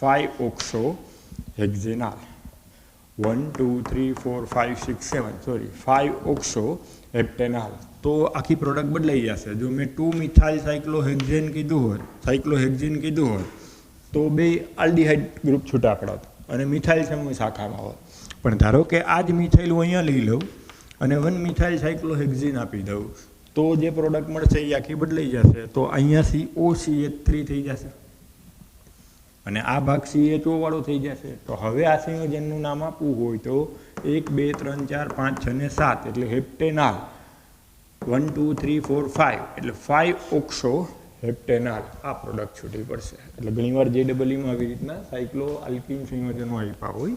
5 oxo hexanal. 1, 2, 3, 4, 5, 6, 7 sorry 5 oxo heptanal. તો આખી પ્રોડક્ટ બદલાઈ જશે. જો મેં 2 મિથાઇલ સાયક્લોહેક્ઝેન કીધું હોય તો બે આલ્ડિહાઇડ ગ્રુપ છૂટા પડત અને મિથાઇલ સમૂહ શાખામાં હોત. પણ ધારો કે આ જ મિથાઇલ હું અહીંયા લઈ લઉં અને 1 મિથાઇલ સાયક્લોહેક્ઝિન આપી દઉં તો જે પ્રોડક્ટ મળશે એ આખી બદલાઈ જશે. તો અહીંયાથી OCH3 થઈ જશે અને આ ભાગ CHO વાળો થઈ જશે. તો હવે આ સંયોજનનું નામ આપવું હોય તો 1, 2, 3, 4, 5, 6 ને 7 એટલે હેપ્ટેનાલ. 1, 2, 3, 4, 5 એટલે 5 ઓક્સો હેપ્ટેનાલ આ પ્રોડક્ટ છૂટી પડશે. એટલે ઘણીવાર JEEમાં આવી રીતના સાયક્લો આલ્કીન સંયોજનો આપ્યા હોય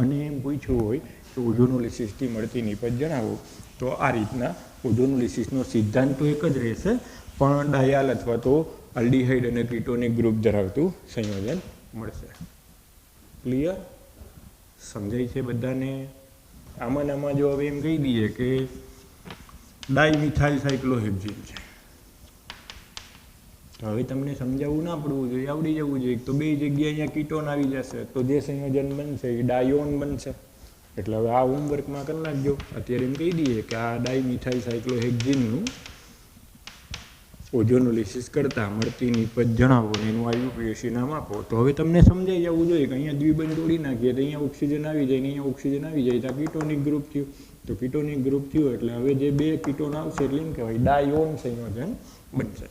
અને એમ પૂછ્યું હોય કે ઓઝોનોલિસિસથી મળતી નિપજ જણાવો તો આ રીતના ઓઝોનોલિસિસનો સિદ્ધાંત તો એક જ રહેશે પણ ડાયાલ અથવા તો આલ્ડિહાઇડ અને કીટોનિક ગ્રુપ ધરાવતું સંયોજન મળશે. ક્લિયર? સમજાય છે બધાને? આમાં જો હવે એમ કહી દઈએ કે ડાયમિથાઇલ સાયક્લોહેક્ઝિન છે તો હવે તમને સમજાવવું ના પડવું જોઈએ, આવડી જવું જોઈએ. તો બે જગ્યાએ અહીંયા કીટોન આવી જશે તો જે સંયોજન બનશે એ ડાયોન બનશે. એટલે હવે આ હોમવર્કમાં કરી નાખજો. અત્યારે એમ કહી દઈએ કે આ ડાયમિથાઇલ સાયક્લોહેક્ઝિનનું ઓઝોનોલિસિસ કરતાં મળતી નિપજ જણાવો ને એનું IUPAC નામ આપો. તો હવે તમને સમજાઈ જવું જોઈએ કે અહીંયા દ્વિબંધ તોડી નાખીએ તો અહીંયા ઓક્સિજન આવી જાય ને અહીંયા ઓક્સિજન આવી જાય તો આ કીટોનિક ગ્રુપ થયું. તો કીટોનિક ગ્રુપ થયું એટલે હવે જે બે કીટોન આવશે એટલે એમ કહેવાય ડાયોન સંયોજન બનશે.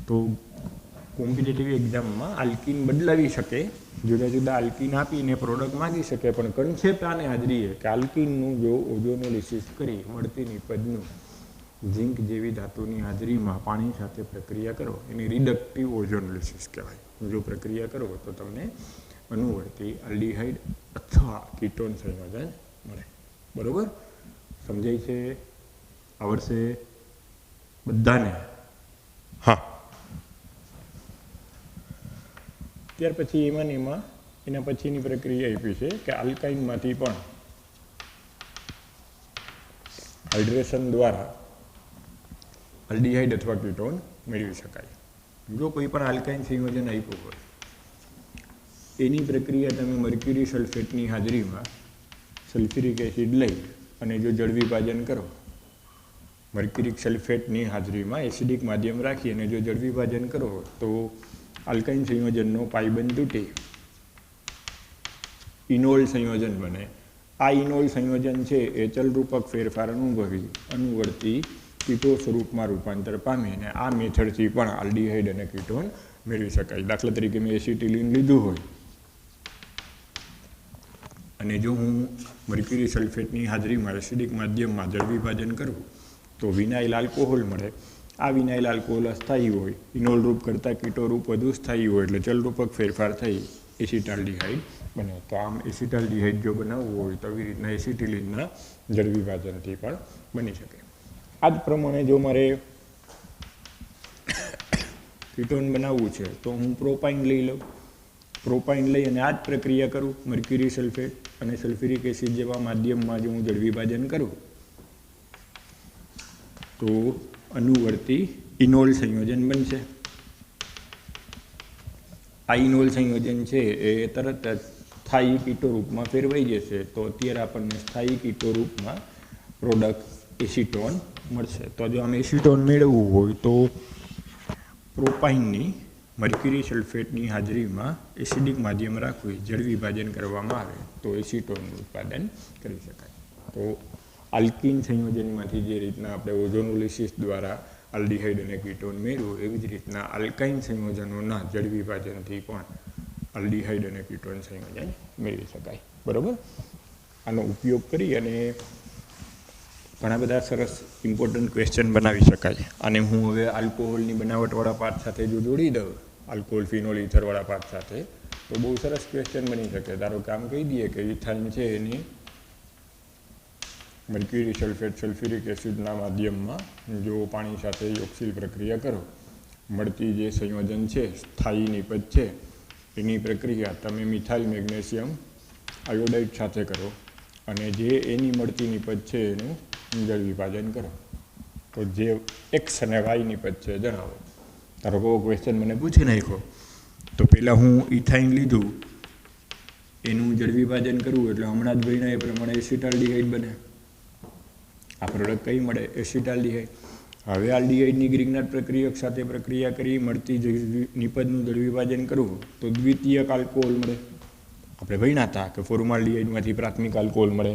તો કોમ્પિટિટિવ એક્ઝામમાં આલ્કીન બદલાવી શકે, જુદા જુદા આલ્કીન આપીને પ્રોડક્ટ માગી શકે, પણ કન્સેપ્ટ આને હાજરીએ કે આલ્કીનનું જો ઓઝોનોલિસિસ કરી મળતી નિપજનું ઝિંક જેવી ધાતુની હાજરીમાં પાણી સાથે પ્રક્રિયા કરો એને રિડક્ટિવ ઓઝોનોલિસિસ કહેવાય. જો પ્રક્રિયા કરો તો તમને અનુવર્તી આલ્ડીહાઇડ અથવા કીટોન સંયોજન મળે. બરાબર? સમજાય છે? આવડશે બધાને? હા. ત્યાર પછી એના પછીની પ્રક્રિયા આપી છે કે આલ્કાઇનમાંથી પણ હાઇડ્રેશન દ્વારા આલ્ડીહાઇડ અથવા કીટોન મેળવી શકાય. જો કોઈ પણ આલ્કાઇન સંયોજન આપ્યું હોય એની પ્રક્રિયા તમે મર્ક્યુરી સલ્ફેટની હાજરીમાં સલ્ફ્યુરિક એસિડ લઈ અને જો જળ વિભાજન કરો, મર્ક્યુરિક સલ્ફેટની હાજરીમાં એસિડિક માધ્યમ રાખી અને જો જળ વિભાજન કરો તો આલ્કાઇન સંયોજનનો પાઇબંધ તૂટી ઇનોલ સંયોજન બને. આ ઇનોલ સંયોજન છે એ ચલરૂપક ફેરફાર અનુભવી અનુવર્તી કીટો સ્વરૂપમાં રૂપાંતર પામી અને આ મેથડથી પણ આલ્ડીહાઇડ અને કીટોન મેળવી શકાય. દાખલા તરીકે મેં એસિટિલિન લીધું હોય અને જો હું મર્ક્યુરી સલ્ફેટની હાજરીમાં એસિડિક માધ્યમમાં જળ વિભાજન કરું તો વિનાઇલ આલ્કોહોલ મળે. આ વિનાઇલ આલ્કોહોલ અસ્થાયી હોય, ઇનોલ રૂપ કરતાં કીટો રૂપ વધુ સ્થાયી હોય એટલે ચલરૂપક ફેરફાર થઈ એસિટાલ્ડીહાઇડ બને. તો આમ એસિટાલ્ડીહાઇડ જો બનાવવું હોય તો આવી રીતના એસિટિલિનના જળ વિભાજનથી પણ બની શકે. આ જ પ્રમાણે જો મારે કીટોન બનાવવું છે તો હું પ્રોપાઇન લઈ લઉં. પ્રોપાઇન લઈ અને આ જ પ્રક્રિયા કરું, મર્ક્યુરી સલ્ફેટ અને સલ્ફ્યુરિક એસિડ જેવા માધ્યમમાં જો હું જળ વિભાજન કરું તો અનુવર્તી ઇનોલ સંયોજન બનશે. આ ઇનોલ સંયોજન છે એ તરત જ સ્થાયી કીટો રૂપમાં ફેરવાઈ જશે. તો અત્યારે આપણને સ્થાયી કીટો રૂપમાં પ્રોડક્ટ એસિટોન મળશે. તો જો આમ એસિટોન મેળવવું હોય તો પ્રોપાઇનની મર્ક્યુરી સલ્ફેટની હાજરીમાં એસિડિક માધ્યમ રાખવી જળ વિભાજન કરવામાં આવે તો એસિટોનનું ઉત્પાદન કરી શકાય. તો આલ્કીન સંયોજનમાંથી જે રીતના આપણે ઓઝોનોલિસિસ દ્વારા આલ્ડીહાઇડ અને કીટોન મેળવ્યું એવી જ રીતના આલ્કાઇન સંયોજનોના જળ વિભાજનથી પણ આલ્ડીહાઇડ અને કીટોન સંયોજન મેળવી શકાય. બરાબર? આનો ઉપયોગ કરી અને ઘણા બધા સરસ ઇમ્પોર્ટન્ટ ક્વેશ્ચન બનાવી શકાય. અને હું હવે આલ્કોહોલની બનાવટવાળા પાર્ટ સાથે જો જોડી દઉં, આલ્કોહોલ ફિનોલ ઇથરવાળા પાર્ટ સાથે, તો બહુ સરસ ક્વેશ્ચન બની શકે. ધારો કે આમ કહી દઈએ કે ઇથાઇન છે એની મર્ક્યુરી સલ્ફેટ સલ્ફ્યુરિક એસિડના માધ્યમમાં જો પાણી સાથે યોક્સિલ પ્રક્રિયા કરો, મળતી જે સંયોજન છે સ્થાયી નિપજ છે એની પ્રક્રિયા તમે મિથાઇલ મેગ્નેશિયમ આયોડાઇડ સાથે કરો અને જે એની મળતી નિપજ છે એનું જળ વિભાજન કરો તો જે એક્સ અને વાય નિપજ છે જણાવો. તારો કેવો ક્વેશ્ચન મને પૂછી નાખ્યો તો પહેલાં હું ઇથાઇન લીધું એનું જળ વિભાજન કરવું એટલે હમણાં જ ભણ્યા એ પ્રમાણે એસિટાલ્ડીહાઇડ બને. આ પ્રોડક્ટ કઈ મળે? એસિટાલ્ડીહાઇડ. હવે આલ્ડીહાઇડની ગ્રિગ્નાર્ડ પ્રક્રિયક સાથે પ્રક્રિયા કરી મળતી નિપજનું જળ વિભાજન કરવું તો દ્વિતીયક આલ્કોહોલ મળે. આપણે ભણ્યા હતા કે ફોર્માલ્ડીહાઇડમાંથી પ્રાથમિક આલ્કોહોલ મળે,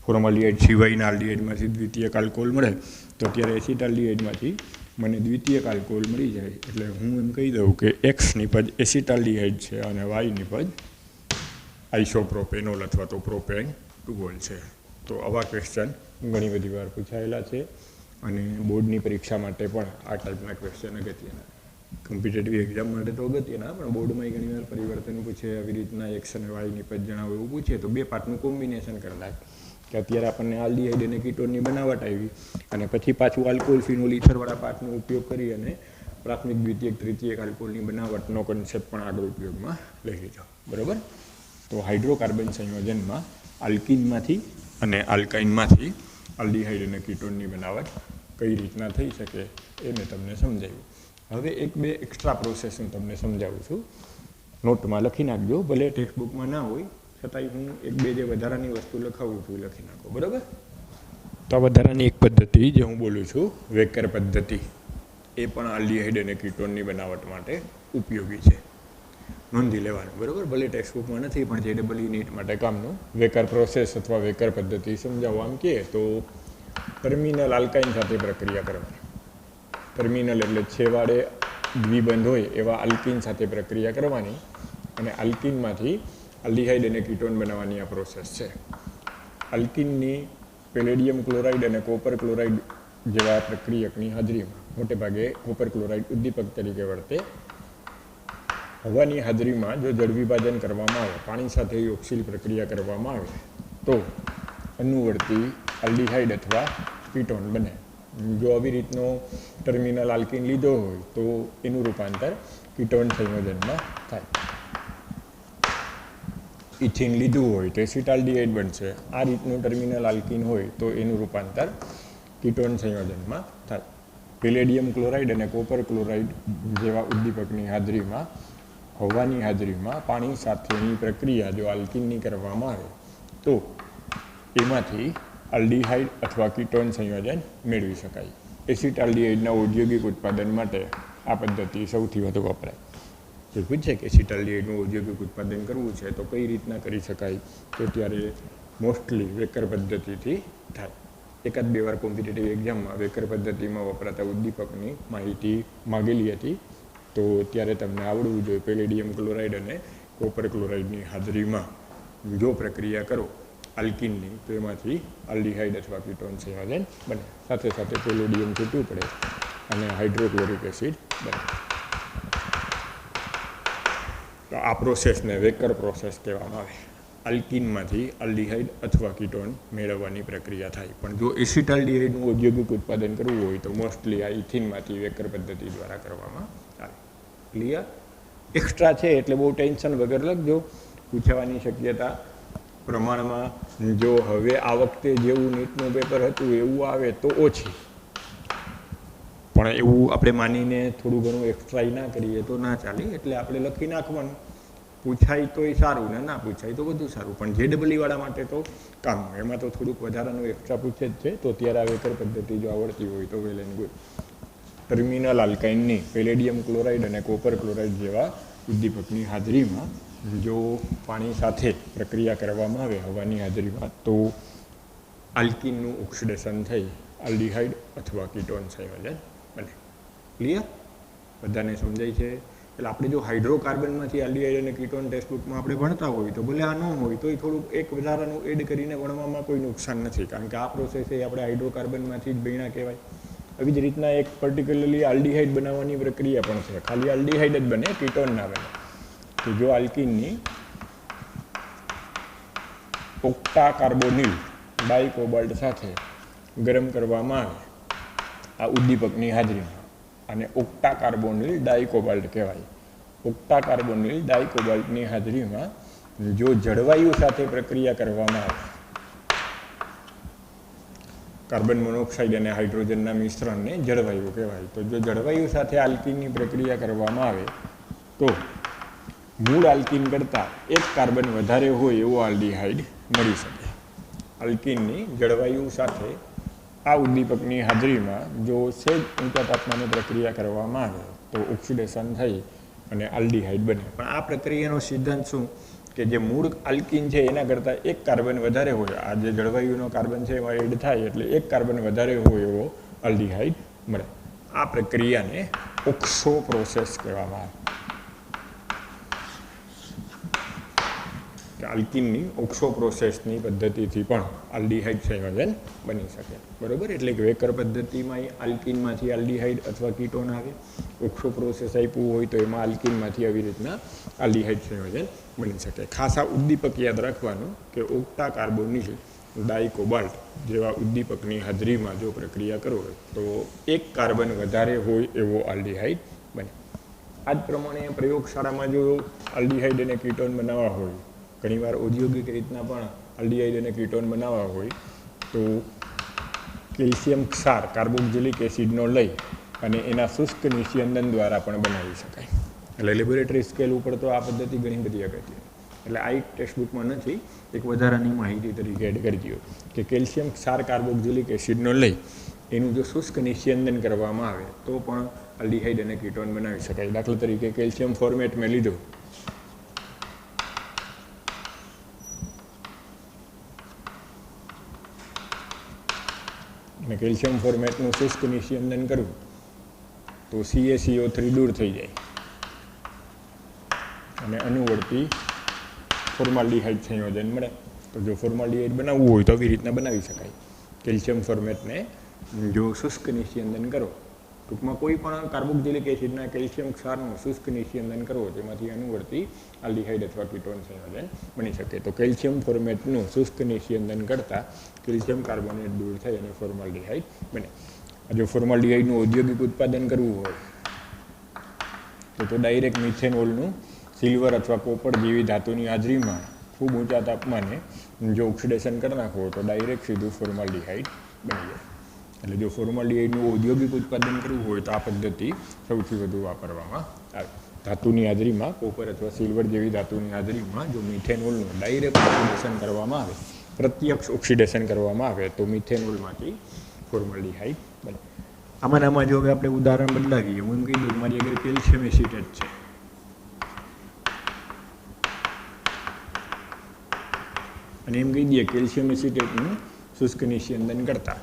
ફોર્માલ્ડીહાઇડ સિવાયના આલ્ડીહાઇડમાંથી દ્વિતીયક આલ્કોહોલ મળે. તો અત્યારે એસિટાલ્ડીહાઇડમાંથી મને દ્વિતીયક આલ્કોહોલ મળી જાય એટલે હું એમ કહી દઉં કે એક્સ નિપજ એસિટાલ્ડીહાઇડ છે અને વાય નિપજ આઇસોપ્રોપેનોલ અથવા તો પ્રોપેન ટુઓલ છે. તો આવા ક્વેશ્ચન ઘણી બધી વાર પૂછાયેલા છે અને બોર્ડની પરીક્ષા માટે પણ આ ટાઈપના ક્વેશ્ચન અગત્યના. કોમ્પિટેટિવ એક્ઝામ માટે તો અગત્યના, પણ બોર્ડમાં ઘણીવાર પરિવર્તન પૂછે, આવી રીતના એક્સ અને વાય નિપજ જણાવો એવું પૂછે તો બે પાર્ટનું કોમ્બિનેશન કરી નાખે કે અત્યારે આપણને આલ્ડીહાઇડ અને કીટોનની બનાવટ આવી અને પછી પાછું આલ્કોહોલ ફિનોલ ઇથરવાળા પાર્ટનો ઉપયોગ કરી અને પ્રાથમિક દ્વિતીયક તૃતીયક આલ્કોહોલની બનાવટનો કન્સેપ્ટ પણ આગળ ઉપયોગમાં લઈ લીધો. બરાબર? તો હાઇડ્રોકાર્બન સંયોજનમાં આલ્કીનમાંથી અને આલ્કાઇનમાંથી આલ્ડીહાઇડ અને કીટોનની બનાવટ કઈ રીતના થઈ શકે એ મેં તમને સમજાવ્યું. હવે એક બે એક્સ્ટ્રા પ્રોસેસ હું તમને સમજાવું છું. નોટમાં લખી નાખજો, ભલે ટેક્સ્ટબુકમાં ના હોય છતાંય હું એક બે જે વધારાની વસ્તુ લખાવું છું લખી નાખો. બરાબર? તો આ વધારાની એક પદ્ધતિ જે હું બોલું છું વેકર પદ્ધતિ, એ પણ આલ્ડીહાઇડ અને કીટોનની બનાવટ માટે ઉપયોગી છે. નોંધી લેવાનું. બરાબર? ભલે ટેક્સ્ટબુકમાં નથી પણ JEE નીટ માટે કામનું વેકર પ્રોસેસ અથવા વેકર પદ્ધતિ સમજાવવા આમ કહે તો ટર્મિનલ આલ્કાઇન સાથે પ્રક્રિયા કરવાની. ટર્મિનલ એટલે છેવાડે દ્વિબંધ હોય એવા આલ્કીન સાથે પ્રક્રિયા કરવાની અને આલ્કીનમાંથી આલ્ડીહાઇડ અને કીટોન બનાવવાની આ પ્રોસેસ છે. આલ્કીનની પેલેડિયમ ક્લોરાઇડ અને કોપર ક્લોરાઇડ જેવા પ્રક્રિયકની હાજરીમાં મોટેભાગે કોપર ક્લોરાઇડ ઉદ્દીપક તરીકે વર્તે. હવાની હાજરીમાં જો જળ વિભાજન કરવામાં આવે, પાણી સાથે ઓક્સિલ પ્રક્રિયા કરવામાં આવે તો અનુવર્તી આલ્ડીહાઇડ અથવા કીટોન બને. જો આવી રીતનો ટર્મિનલ આલ્કીન લીધો હોય તો એનું રૂપાંતર કીટોન સંયોજનમાં થાય. ઇથિન લીધું હોય તો એસિટાલ્ડીહાઇડ બનશે. આ રીતનું ટર્મિનલ આલ્કીન હોય તો એનું રૂપાંતર કીટોન સંયોજનમાં થાય. પેલેડિયમ ક્લોરાઇડ અને કોપર ક્લોરાઇડ જેવા ઉદ્દીપકની હાજરીમાં હવાની હાજરીમાં પાણી સાથેની પ્રક્રિયા જો આલ્કીનની કરવામાં આવે તો એમાંથી આલ્ડીહાઇડ અથવા કીટોન સંયોજન મેળવી શકાય. એસિટાલ્ડીહાઇડના ઔદ્યોગિક ઉત્પાદન માટે આ પદ્ધતિ સૌથી વધુ વપરાય. જે પૂછે કે એસિટાલ્ડીહાઇડનું ઔદ્યોગિક ઉત્પાદન કરવું છે તો કઈ રીતના કરી શકાય, તો ત્યારે મોસ્ટલી વેકર પદ્ધતિથી થાય. એકાદ બે વાર કોમ્પિટિટિવ એક્ઝામમાં વેકર પદ્ધતિમાં વપરાતા ઉદ્દીપકની માહિતી માગેલી હતી, તો ત્યારે તમને આવડવું જોઈએ પેલેડિયમ ક્લોરાઇડ અને કોપર ક્લોરાઇડની હાજરીમાં જો પ્રક્રિયા કરો આલ્કીનની તો એમાંથી આલ્ડીહાઇડ અથવા કીટોન સંયોજન બને. સાથે સાથે પેલેડિયમ છૂટવું પડે અને હાઇડ્રોક્લોરિક એસિડ બને. તો આ પ્રોસેસને વેકર પ્રોસેસ કહેવામાં આવે. આલ્કીનમાંથી આલ્ડીહાઇડ અથવા કીટોન મેળવવાની પ્રક્રિયા થાય. પણ જો એસિટાલ્ડીહાઇડનું ઔદ્યોગિક ઉત્પાદન કરવું હોય તો મોસ્ટલી આ ઇથિનમાંથી વેકર પદ્ધતિ દ્વારા કરવામાં આવે. ક્લિયર? એક્સ્ટ્રા છે એટલે બહુ ટેન્શન વગર લખજો. પૂછવાની શક્યતા પ્રમાણમાં જો હવે આ વખતે જેવું નીટનું પેપર હતું એવું આવે તો ઓછી, પણ એવું આપણે માનીને થોડું ઘણું એક્સ્ટ્રા ના કરીએ તો ના ચાલે. એટલે આપણે લખી નાખવાનું, પૂછાય તોય સારું ને ના પૂછાય તો વધુ સારું. પણ JEE વાળા માટે તો કામ, એમાં તો થોડુંક વધારાનું એક્સ્ટ્રા પૂછે જ છે. તો ત્યારે આ વેકર પદ્ધતિ જો આવડતી હોય તો વેલ એન્ડ ગુડ. ટર્મિનલ આલ્કાઇનની પેલેડિયમ ક્લોરાઇડ અને કોપર ક્લોરાઇડ જેવા ઉદ્દીપકની હાજરીમાં જો પાણી સાથે પ્રક્રિયા કરવામાં આવે હવાની હાજરીમાં તો આલ્કીનનું ઓક્સિડેશન થઈ આલ્ડીહાઇડ અથવા કીટોન સંયોજન બને. ક્લિયર? બધાને સમજાય છે? એટલે આપણે જો હાઇડ્રોકાર્બનમાંથી આલ્ડીહાઇડ અને કીટોન ટેક્સ્ટબુકમાં આપણે ભણતા હોય તો ભલે આ ન હોય તોય થોડુંક એક વધારાનું એડ કરીને ભણવામાં કોઈ નુકસાન નથી, કારણ કે આ પ્રોસેસ એ આપણે હાઇડ્રોકાર્બનમાંથી જ ભણ્યા કહેવાય. આવી જ રીતના એક પર્ટિક્યુલરલી આલ્ડીહાઇડ બનાવવાની પ્રક્રિયા પણ છે. ખાલી આલ્ડીહાઇડ જ બને, કીટોન ના બને. તો જો આલ્કીનની ઓક્ટા કાર્બોનિલ ડાયકોબાલ્ટ સાથે ગરમ કરવામાં આવે આ ઉદ્દીપકની હાજરીમાં, અને ઓક્ટા કાર્બોનિલ ડાયકોબાલ્ટ કહેવાય. ઓક્ટા કાર્બોનિલ ડાયકોબાલ્ટની હાજરીમાં જો જળવાયુ સાથે પ્રક્રિયા કરવામાં આવે, કાર્બન મોનોક્સાઇડ અને હાઇડ્રોજનના મિશ્રણને જળવાયુ કહેવાય. તો જો જળવાયુ સાથે આલ્કીનની પ્રક્રિયા કરવામાં આવે તો મૂળ આલ્કીન કરતાં એક કાર્બન વધારે હોય એવો આલ્ડીહાઇડ મળી શકે. આલ્કીનની જળવાયુ સાથે આ ઉદ્દીપકની હાજરીમાં જો સહેજ ઊંચા તાપમાને પ્રક્રિયા કરવામાં આવે તો ઓક્સિડેશન થઈ અને આલ્ડીહાઇડ બને. પણ આ પ્રક્રિયાનો સિદ્ધાંત શું કે જે મૂળ આલ્કીન છે એના કરતાં એક કાર્બન વધારે હોય, આ જે જળવાયુનો કાર્બન છે એમાં એડ થાય એટલે એક કાર્બન વધારે હોય એવો આલ્ડીહાઇડ મળે. આ પ્રક્રિયાને ઓક્સો પ્રોસેસ કહેવામાં આવે. આલ્કીનની ઓક્સો પ્રોસેસની પદ્ધતિથી પણ આલ્ડીહાઇડ સંયોજન બની શકે. બરાબર? એટલે કે વેકર પદ્ધતિમાં આલ્કીનમાંથી આલ્ડીહાઇડ અથવા કીટોન આવે. ઓક્સો પ્રોસેસ આપ્યું હોય તો એમાં આલ્કીનમાંથી આવી રીતના આલ્ડીહાઇડ સંયોજન બની શકે. ખાસ આ ઉદ્દીપક યાદ રાખવાનું કે ઓક્ટા કાર્બોનિલ ડાયકોબાલ્ટ જેવા ઉદ્દીપકની હાજરીમાં જો પ્રક્રિયા કરો તો એક કાર્બન વધારે હોય એવો આલ્ડીહાઇડ બને. આ જ પ્રમાણે પ્રયોગશાળામાં જો આલ્ડીહાઇડ અને કીટોન બનાવવા હોય, ઘણીવાર ઔદ્યોગિક રીતના પણ આલ્ડીહાઇડ અને કીટોન બનાવવા હોય તો કેલ્શિયમ ક્ષાર કાર્બોક્સિલિક એસિડનો લઈ અને એના શુષ્ક નિસ્યંદન દ્વારા પણ બનાવી શકાય. એટલે લેબોરેટરી સ્કેલ ઉપર તો આ પદ્ધતિ ઘણી બધી અગત્યની. એટલે આ એક ટેક્સ્ટબુકમાં નથી, એક વધારાની માહિતી તરીકે એડ કરી દો કે કેલ્શિયમ ક્ષાર કાર્બોક્સિલિક એસિડનો લઈ એનું જો શુષ્ક નિસ્યંદન કરવામાં આવે તો પણ આલ્ડીહાઇડ અને કીટોન બનાવી શકાય. દાખલા તરીકે કેલ્શિયમ ફોર્મેટ મેં લીધો, અને કેલ્શિયમ ફોર્મેટનું શુષ્ક નિસ્યંદન કરવું તો CaCO3 દૂર થઈ જાય અને અનુવર્તી ફોર્માલ્ડિહાઇડ સંયોજન મળે. તો જો ફોર્માલ્ડિહાઇડ બનાવવું હોય તો આવી રીતના બનાવી શકાય. કેલ્શિયમ ફોર્મેટને જો શુષ્ક નિસ્યંદન કરો, ટૂંકમાં કોઈ પણ કાર્બોક્સિલિક એસિડના કેલ્શિયમ ક્ષારનું શુષ્ક નિસ્યંદન કરવો, તેમાંથી અનુવર્તી આલ્ડિહાઇડ અથવા કીટોન સંયોજન બની શકે. તો કેલ્શિયમ ફોર્મેટનું શુષ્ક નિસ્યંદન કરતાં કેલ્શિયમ કાર્બોનેટ દૂર થઈ અને ફોર્માલ્ડિહાઇડ બને. જો ફોર્માલ્ડિહાઇડનું ઔદ્યોગિક ઉત્પાદન કરવું હોય તો ડાયરેક્ટ મિથેનોલનું સિલ્વર અથવા કોપર જેવી ધાતુની હાજરીમાં ખૂબ ઊંચા તાપમાને જો ઓક્સિડેશન કરી નાખવો તો ડાયરેક્ટ સીધું ફોર્માલ્ડિહાઇડ બની જાય. એટલે જો ફોર્માલ્ડિહાઇડનું ઔદ્યોગિક ઉત્પાદન કરવું હોય તો આ પદ્ધતિ સૌથી વધુ વાપરવામાં આવે. ધાતુની હાજરીમાં, કોપર અથવા સિલ્વર જેવી ધાતુની હાજરીમાં જો મિથેનોલનું ડાયરેક્ટ ઓક્સિડેશન કરવામાં આવે, પ્રત્યક્ષ ઓક્સિડેશન કરવામાં આવે તો મિથેનોલમાંથી ફોર્માલ્ડિહાઇડ બને. આમાં જો હવે આપણે ઉદાહરણ બદલાવીએ, હું એમ કહી દઉં મારી આગળ કેલ્શિયમ એસિટેટ છે અને એમ કહી દઈએ કેલ્શિયમ એસિટેટનું શુષ્ક નિસ્યંદન કરતા.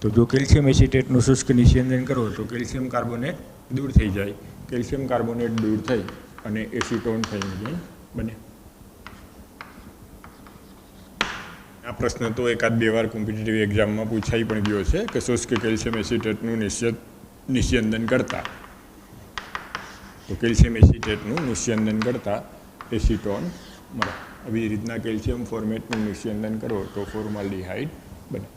તો જો કેલ્શિયમ એસિટેટનું શુષ્ક નિસ્યંદન કરો તો કેલ્શિયમ કાર્બોનેટ દૂર થઈ જાય. કેલ્શિયમ કાર્બોનેટ દૂર થઈ અને એસિટોન સંયોજન બને. આ પ્રશ્ન તો એકાદ બે વાર કોમ્પિટિટિવ એક્ઝામમાં પૂછાઈ પણ ગયો છે કે શુષ્ક કેલ્શિયમ એસિટેટનું નિસ્યંદન કરતા, તો કેલ્શિયમ એસિટેટનું નિસ્યંદન કરતા એસિટોન મળે. આવી રીતના કેલ્શિયમ ફોર્મેટનું નિસ્યંદન કરો તો ફોર્માલ્ડિહાઇડ બને.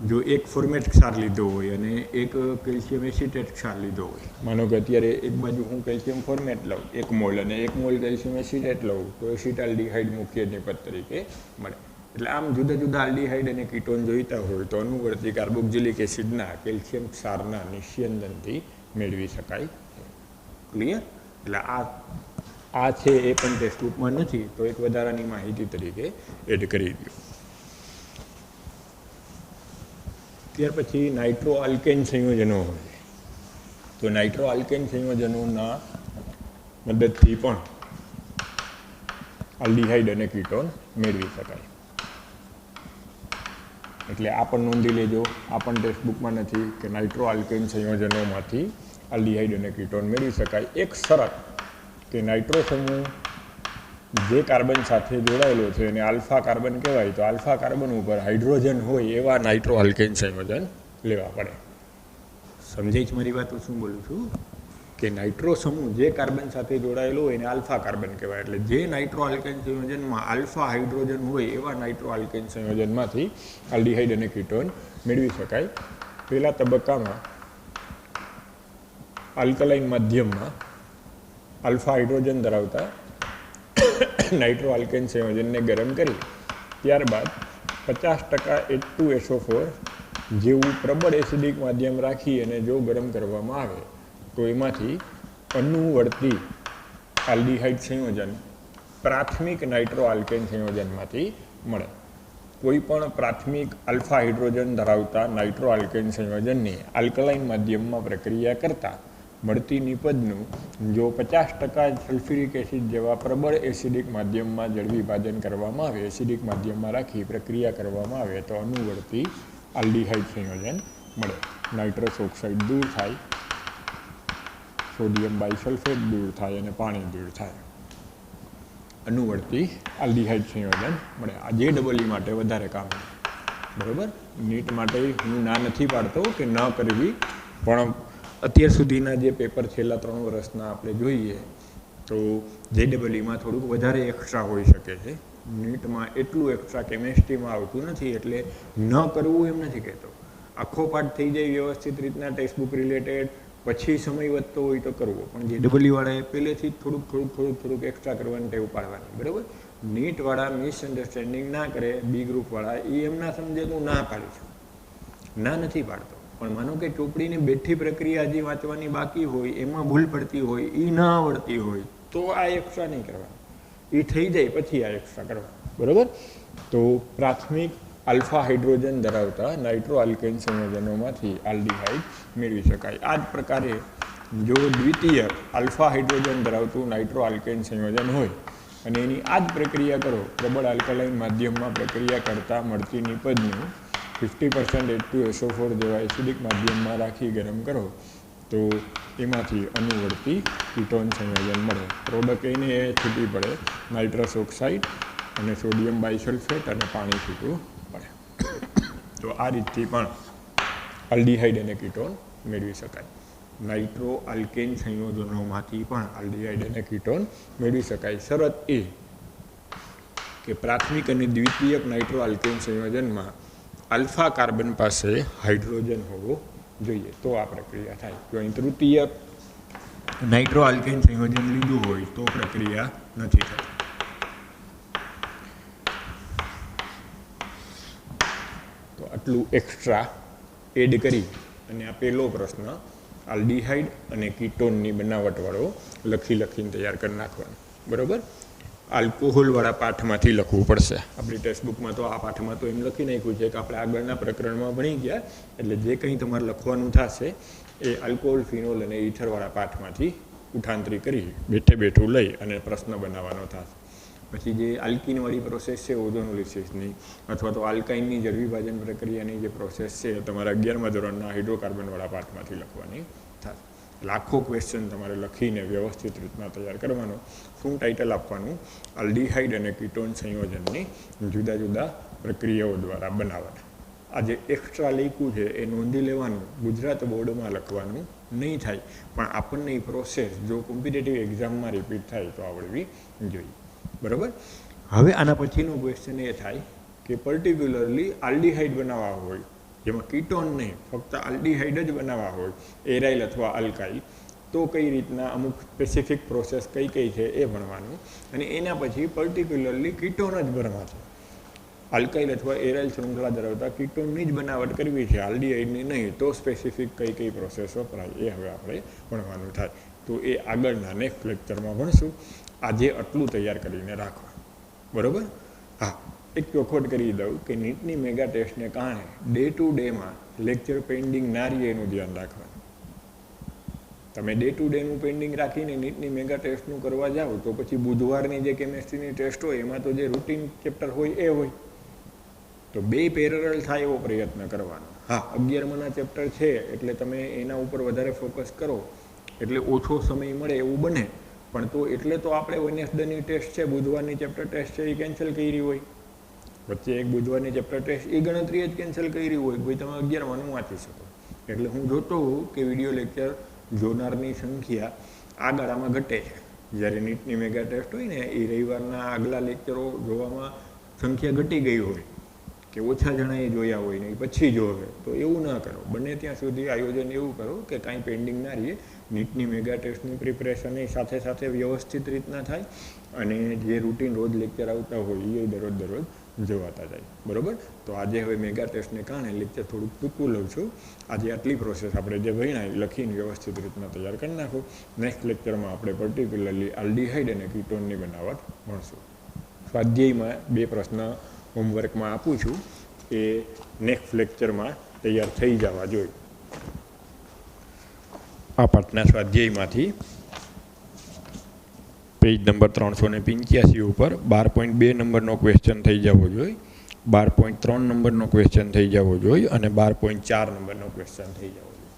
જો એક ફોર્મેટ ક્ષાર લીધો હોય અને એક કેલ્શિયમ એસિટેટ ક્ષાર લીધો હોય, માનો કે અત્યારે એક બાજુ હું કેલ્શિયમ ફોર્મેટ લઉં 1 મોલ અને 1 મોલ કેલ્શિયમ એસિટેટ લઉં તો એસિટાલ્ડિહાઇડ મુખ્ય નિપજ તરીકે મળે. એટલે આમ જુદા જુદા આલ્ડિહાઇડ અને કીટોન જોઈતા હોય તો અનુવર્તી કાર્બોક્સિલિક એસિડના કેલ્શિયમ ક્ષારના નિસ્યંદનથી મેળવી શકાય. ક્લિયર? એટલે આ છે એ પણ ટેક્સ્ટબુકમાં નથી, તો એક વધારાની માહિતી તરીકે એડ કરી દો. ત્યાર પછી નાઇટ્રો આલ્કેન સંયોજનો હોય તો નાઇટ્રો આલ્કેન સંયોજનોના મદદથી પણ આલ્ડિહાઇડ અને કીટોન મેળવી શકાય. એટલે આ પણ નોંધી લેજો, આ પણ ટેક્સ્ટબુકમાં નથી કે નાઇટ્રો આલ્કેન સંયોજનોમાંથી આલ્ડિહાઇડ અને કીટોન મેળવી શકાય. એક શરત કે નાઇટ્રો સમૂહ જે કાર્બન સાથે જોડાયેલો છે એને આલ્ફા કાર્બન કહેવાય, તો આલ્ફા કાર્બન ઉપર હાઇડ્રોજન હોય એવા નાઇટ્રો આલ્કેન સંયોજન લેવા પડે. સમજાય છે મારી વાત? શું બોલું છું કે નાઇટ્રો સમૂહ જે કાર્બન સાથે જોડાયેલો હોય એને આલ્ફા કાર્બન કહેવાય. એટલે જે નાઇટ્રો આલ્કેન સંયોજનમાં આલ્ફા હાઇડ્રોજન હોય એવા નાઇટ્રો આલ્કેન સંયોજનમાંથી આલ્ડિહાઇડ અને કીટોન મેળવી શકાય. પહેલા તબક્કામાં આલ્કલાઇન માધ્યમમાં આલ્ફા હાઇડ્રોજન ધરાવતા નાઇટ્રો આલ્કેન સંયોજનને ગરમ કરી ત્યારબાદ 50% H2SO4 જેવું પ્રબળ એસિડિક માધ્યમ રાખી અને જો ગરમ કરવામાં આવે તો એમાંથી અનુવર્તી આલ્ડિહાઇડ સંયોજન પ્રાથમિક નાઇટ્રો આલ્કેન સંયોજનમાંથી મળે. કોઈ પણ પ્રાથમિક આલ્ફા હાઇડ્રોજન ધરાવતા નાઇટ્રો આલ્કેન સંયોજનની આલ્કલાઇન માધ્યમમાં પ્રક્રિયા કરતાં મળતી નિપજનું જો 50% સલ્ફ્યુરિક એસિડ જેવા પ્રબળ એસિડિક માધ્યમમાં જળ વિભાજન કરવામાં આવે, એસિડિક માધ્યમમાં રાખી પ્રક્રિયા કરવામાં આવે તો અનુવર્તી આલ્ડિહાઇડ સંયોજન મળે. નાઇટ્રસ ઓક્સાઇડ દૂર થાય, સોડિયમ બાયસલ્ફેટ દૂર થાય અને પાણી દૂર થાય. અનુવર્તી આલ્ડિહાઇડ સંયોજન મળે. આ JEE માટે વધારે કામ, બરાબર? નીટ માટે હું ના નથી પાડતો કે ન કરવી, પણ અત્યાર સુધીના જે પેપર છેલ્લા 3 વર્ષના આપણે જોઈએ તો JEE થોડુંક વધારે એક્સ્ટ્રા હોઈ શકે છે. નીટમાં એટલું એક્સ્ટ્રા કેમેસ્ટ્રીમાં આવતું નથી, એટલે ન કરવું એમ નથી કહેતો. આખો પાઠ થઈ જાય વ્યવસ્થિત રીતના ટેક્સ્ટબુક રિલેટેડ, પછી સમય વધતો હોય તો કરવો, પણ JEE વાળાએ પહેલેથી જ થોડુંક એક્સ્ટ્રા કરવાની ટેવ પાડવાની, બરાબર? નીટવાળા મિસઅન્ડરસ્ટેન્ડિંગ ના કરે, બી ગ્રુપવાળા એ એમ ના સમજે તો ના પાડું છું, ના નથી પાડતો. પણ માનો કે ચોપડીની બેઠી પ્રક્રિયા હજી વાંચવાની બાકી હોય, એમાં ભૂલ પડતી હોય, એ ના આવડતી હોય તો આ એક્સ્ટ્રા નહીં કરવાનું. એ થઈ જાય પછી આ એક્સ્ટ્રા કરવાનું, બરાબર? તો પ્રાથમિક આલ્ફા હાઇડ્રોજન ધરાવતા નાઇટ્રો આલ્કેન સંયોજનોમાંથી આલ્ડિહાઇડ મેળવી શકાય. આ જ પ્રકારે જો દ્વિતીય આલ્ફા હાઇડ્રોજન ધરાવતું નાઇટ્રો આલ્કેન સંયોજન હોય અને એની આ જ પ્રક્રિયા કરો, પ્રબળ આલ્કલાઇન માધ્યમમાં પ્રક્રિયા કરતાં મળતી નિપજનું 50% H2SO4 જેવા એસિડિક માધ્યમમાં રાખી ગરમ કરો તો એમાંથી અનુવર્તી કીટોન સંયોજન મળે. પ્રોડક્ટ એને એ છૂટી પડે નાઇટ્રસ ઓક્સાઇડ અને સોડિયમ બાયસલ્ફેટ અને પાણી છૂટું પડે. તો આ રીતથી પણ આલ્ડીહાઇડ અને કીટોન મેળવી શકાય. નાઇટ્રો આલ્કેન સંયોજનોમાંથી પણ આલ્ડીહાઇડ અને કીટોન મેળવી શકાય. શરત એ કે પ્રાથમિક અને દ્વિતીયક નાઇટ્રો આલ્કેન સંયોજનમાં આલ્ફા કાર્બન પાસે હાઇડ્રોજન હોવો જોઈએ, તો આ પ્રક્રિયા થાય. જો અહીં તૃતીયક નાઇટ્રો આલ્કેન સંયોજન લીધું હોય તો પ્રક્રિયા નથી થતી. તો આટલું એક્સ્ટ્રા એડ કરી અને આ પહેલો પ્રશ્ન આલ્ડીહાઇડ અને કીટોનની બનાવટવાળો લખીને તૈયાર કરી નાખવાનો. બરાબર. આલ્કોહોલવાળા પાઠમાંથી લખવું પડશે. આપણી ટેક્સ્ટબુકમાં તો આ પાઠમાં તો એમ લખી નાખ્યું છે કે આપણે આગળના પ્રકરણમાં ભણી ગયા, એટલે જે કંઈ તમારે લખવાનું થશે એ આલ્કોહોલ, ફિનોલ અને ઇથરવાળા પાઠમાંથી ઉઠાંતરી કરી બેઠું લઈ અને પ્રશ્ન બનાવવાનો થશે. પછી જે આલ્કીનવાળી પ્રોસેસ છે ઓઝોનોલિસિસની, અથવા તો આલ્કાઇનની જળ વિભાજન પ્રક્રિયાની જે પ્રોસેસ છે તમારા 11મા ધોરણના હાઇડ્રોકાર્બનવાળા પાઠમાંથી લખવાની થશે. લાખો ક્વેશ્ચન તમારે લખીને વ્યવસ્થિત રીતના તૈયાર કરવાનો. શું ટાઇટલ આપવાનું? આલ્ડીહાઇડ અને કીટોન સંયોજનની જુદા જુદા પ્રક્રિયાઓ દ્વારા બનાવવાના. આ જે એક્સ્ટ્રા લખ્યું છે એ નોંધી લેવાનું. ગુજરાત બોર્ડમાં લખવાનું નહીં થાય, પણ આપણને એ પ્રોસેસ જો કોમ્પિટિટિવ એક્ઝામમાં રિપીટ થાય તો આવડવી જોઈએ. બરાબર. હવે આના પછીનો ક્વેશ્ચન એ થાય કે પર્ટિક્યુલરલી આલ્ડીહાઇડ બનાવવા હોય, જેમાં કીટોન નહીં, ફક્ત આલ્ડીહાઇડ જ બનાવવા હોય, એરાઇલ અથવા આલ્કાઇલ, તો કઈ રીતના અમુક સ્પેસિફિક પ્રોસેસ કઈ છે એ ભણવાનું. અને એના પછી પર્ટિક્યુલરલી કીટોન જ ભણવા છે. આલ્કાઇલ અથવા એરાઇલ શૃંખલા ધરાવતા કીટોનની જ બનાવટ કરવી છે, આલ્ડીહાઇડની નહીં, તો સ્પેસિફિક કઈ પ્રોસેસ વપરાય એ હવે આપણે ભણવાનું થાય. તો એ આગળના નેક્સ્ટ લેક્ચરમાં ભણશું. આજે આટલું તૈયાર કરીને રાખવા. બરાબર. હા, એક ચોખવટ કરી દઉં કે નીટની મેગા ટેસ્ટને કારણે ડે ટુ ડેમાં લેક્ચર પેન્ડિંગ ના રહે એનું ધ્યાન રાખવાનું. તમે ડે ટુ ડેનું પેન્ડિંગ રાખીને નીટની મેગા ટેસ્ટનું કરવા જાઓ તો પછી બુધવારની જે કેમેસ્ટ્રીની ટેસ્ટ હોય એમાં તો જે રૂટીન ચેપ્ટર હોય એ હોય, તો બે પેરેલલ થાય એવો પ્રયત્ન કરવાનો. હા, 11માના ચેપ્ટર છે એટલે તમે એના ઉપર વધારે ફોકસ કરો એટલે ઓછો સમય મળે એવું બને, પણ તો એટલે તો આપણે વેડનેસડેની ટેસ્ટ છે, બુધવારની ચેપ્ટર ટેસ્ટ છે એ કેન્સલ કરી હોય. વચ્ચે એક બુધવારની ચેપ્ટર ટેસ્ટ એ ગણતરી જ કેન્સલ કરી હોય, ભાઈ તમે 11માનું વાંચી શકો. એટલે હું જોતો હોઉં કે વિડીયો લેક્ચર જોનારની સંખ્યા આ ગાળામાં ઘટે છે. જ્યારે નીટની મેગા ટેસ્ટ હોય ને એ રવિવારના આગલા લેક્ચરો જોવામાં સંખ્યા ઘટી ગઈ હોય કે ઓછા જણાએ જોયા હોય ને પછી જોવે, તો એવું ના કરો. બને ત્યાં સુધી આયોજન એવું કરો કે કાંઈ પેન્ડિંગ ના રહીએ. નીટની મેગા ટેસ્ટની પ્રિપરેશન એ સાથે સાથે વ્યવસ્થિત રીતના થાય અને જે રૂટીન રોજ લેક્ચર આવતા હોય એ દરરોજ જોવાતા જાય. બરાબર. તો આજે હવે મેગા ટેસ્ટને કારણે લેક્ચર થોડુંક ટૂંકું લઉં છું. આજે આટલી પ્રોસેસ આપણે જે ભણ્યા લખીને વ્યવસ્થિત રીતના તૈયાર કરી નાખો. નેક્સ્ટ લેક્ચરમાં આપણે પર્ટિક્યુલરલી આલ્ડીહાઇડ અને કીટોનની બનાવટ ભણશું. સ્વાધ્યાયમાં 2 પ્રશ્ન હોમવર્કમાં આપું છું, એ નેક્સ્ટ લેક્ચરમાં તૈયાર થઈ જવા જોઈએ. આ પાઠના સ્વાધ્યાયમાંથી પેજ નંબર 385 ઉપર 12.2 નંબરનો ક્વેશ્ચન થઈ જવો જોઈએ, 12.3 નંબરનો ક્વેશ્ચન થઈ જવો જોઈએ અને 12.4 નંબરનો ક્વેશ્ચન થઈ જવો જોઈએ.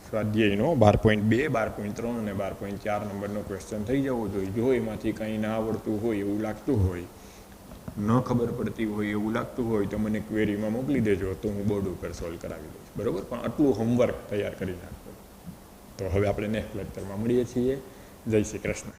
સ્વાધ્યાયનો 12.2, 12.3 અને 12.4 નંબરનો ક્વેશ્ચન થઈ જવો જોઈએ. જો એમાંથી કંઈ ના આવડતું હોય એવું લાગતું હોય, ન ખબર પડતી હોય એવું લાગતું હોય તો મને ક્વેરીમાં મોકલી દેજો, તો હું બોર્ડ ઉપર સોલ્વ કરાવી દઈશ. બરાબર. પણ આટલું હોમવર્ક તૈયાર કરી નાખો. તો હવે આપણે નેક્સ્ટ લેક્ચરમાં મળીએ છીએ. જય શ્રી કૃષ્ણ.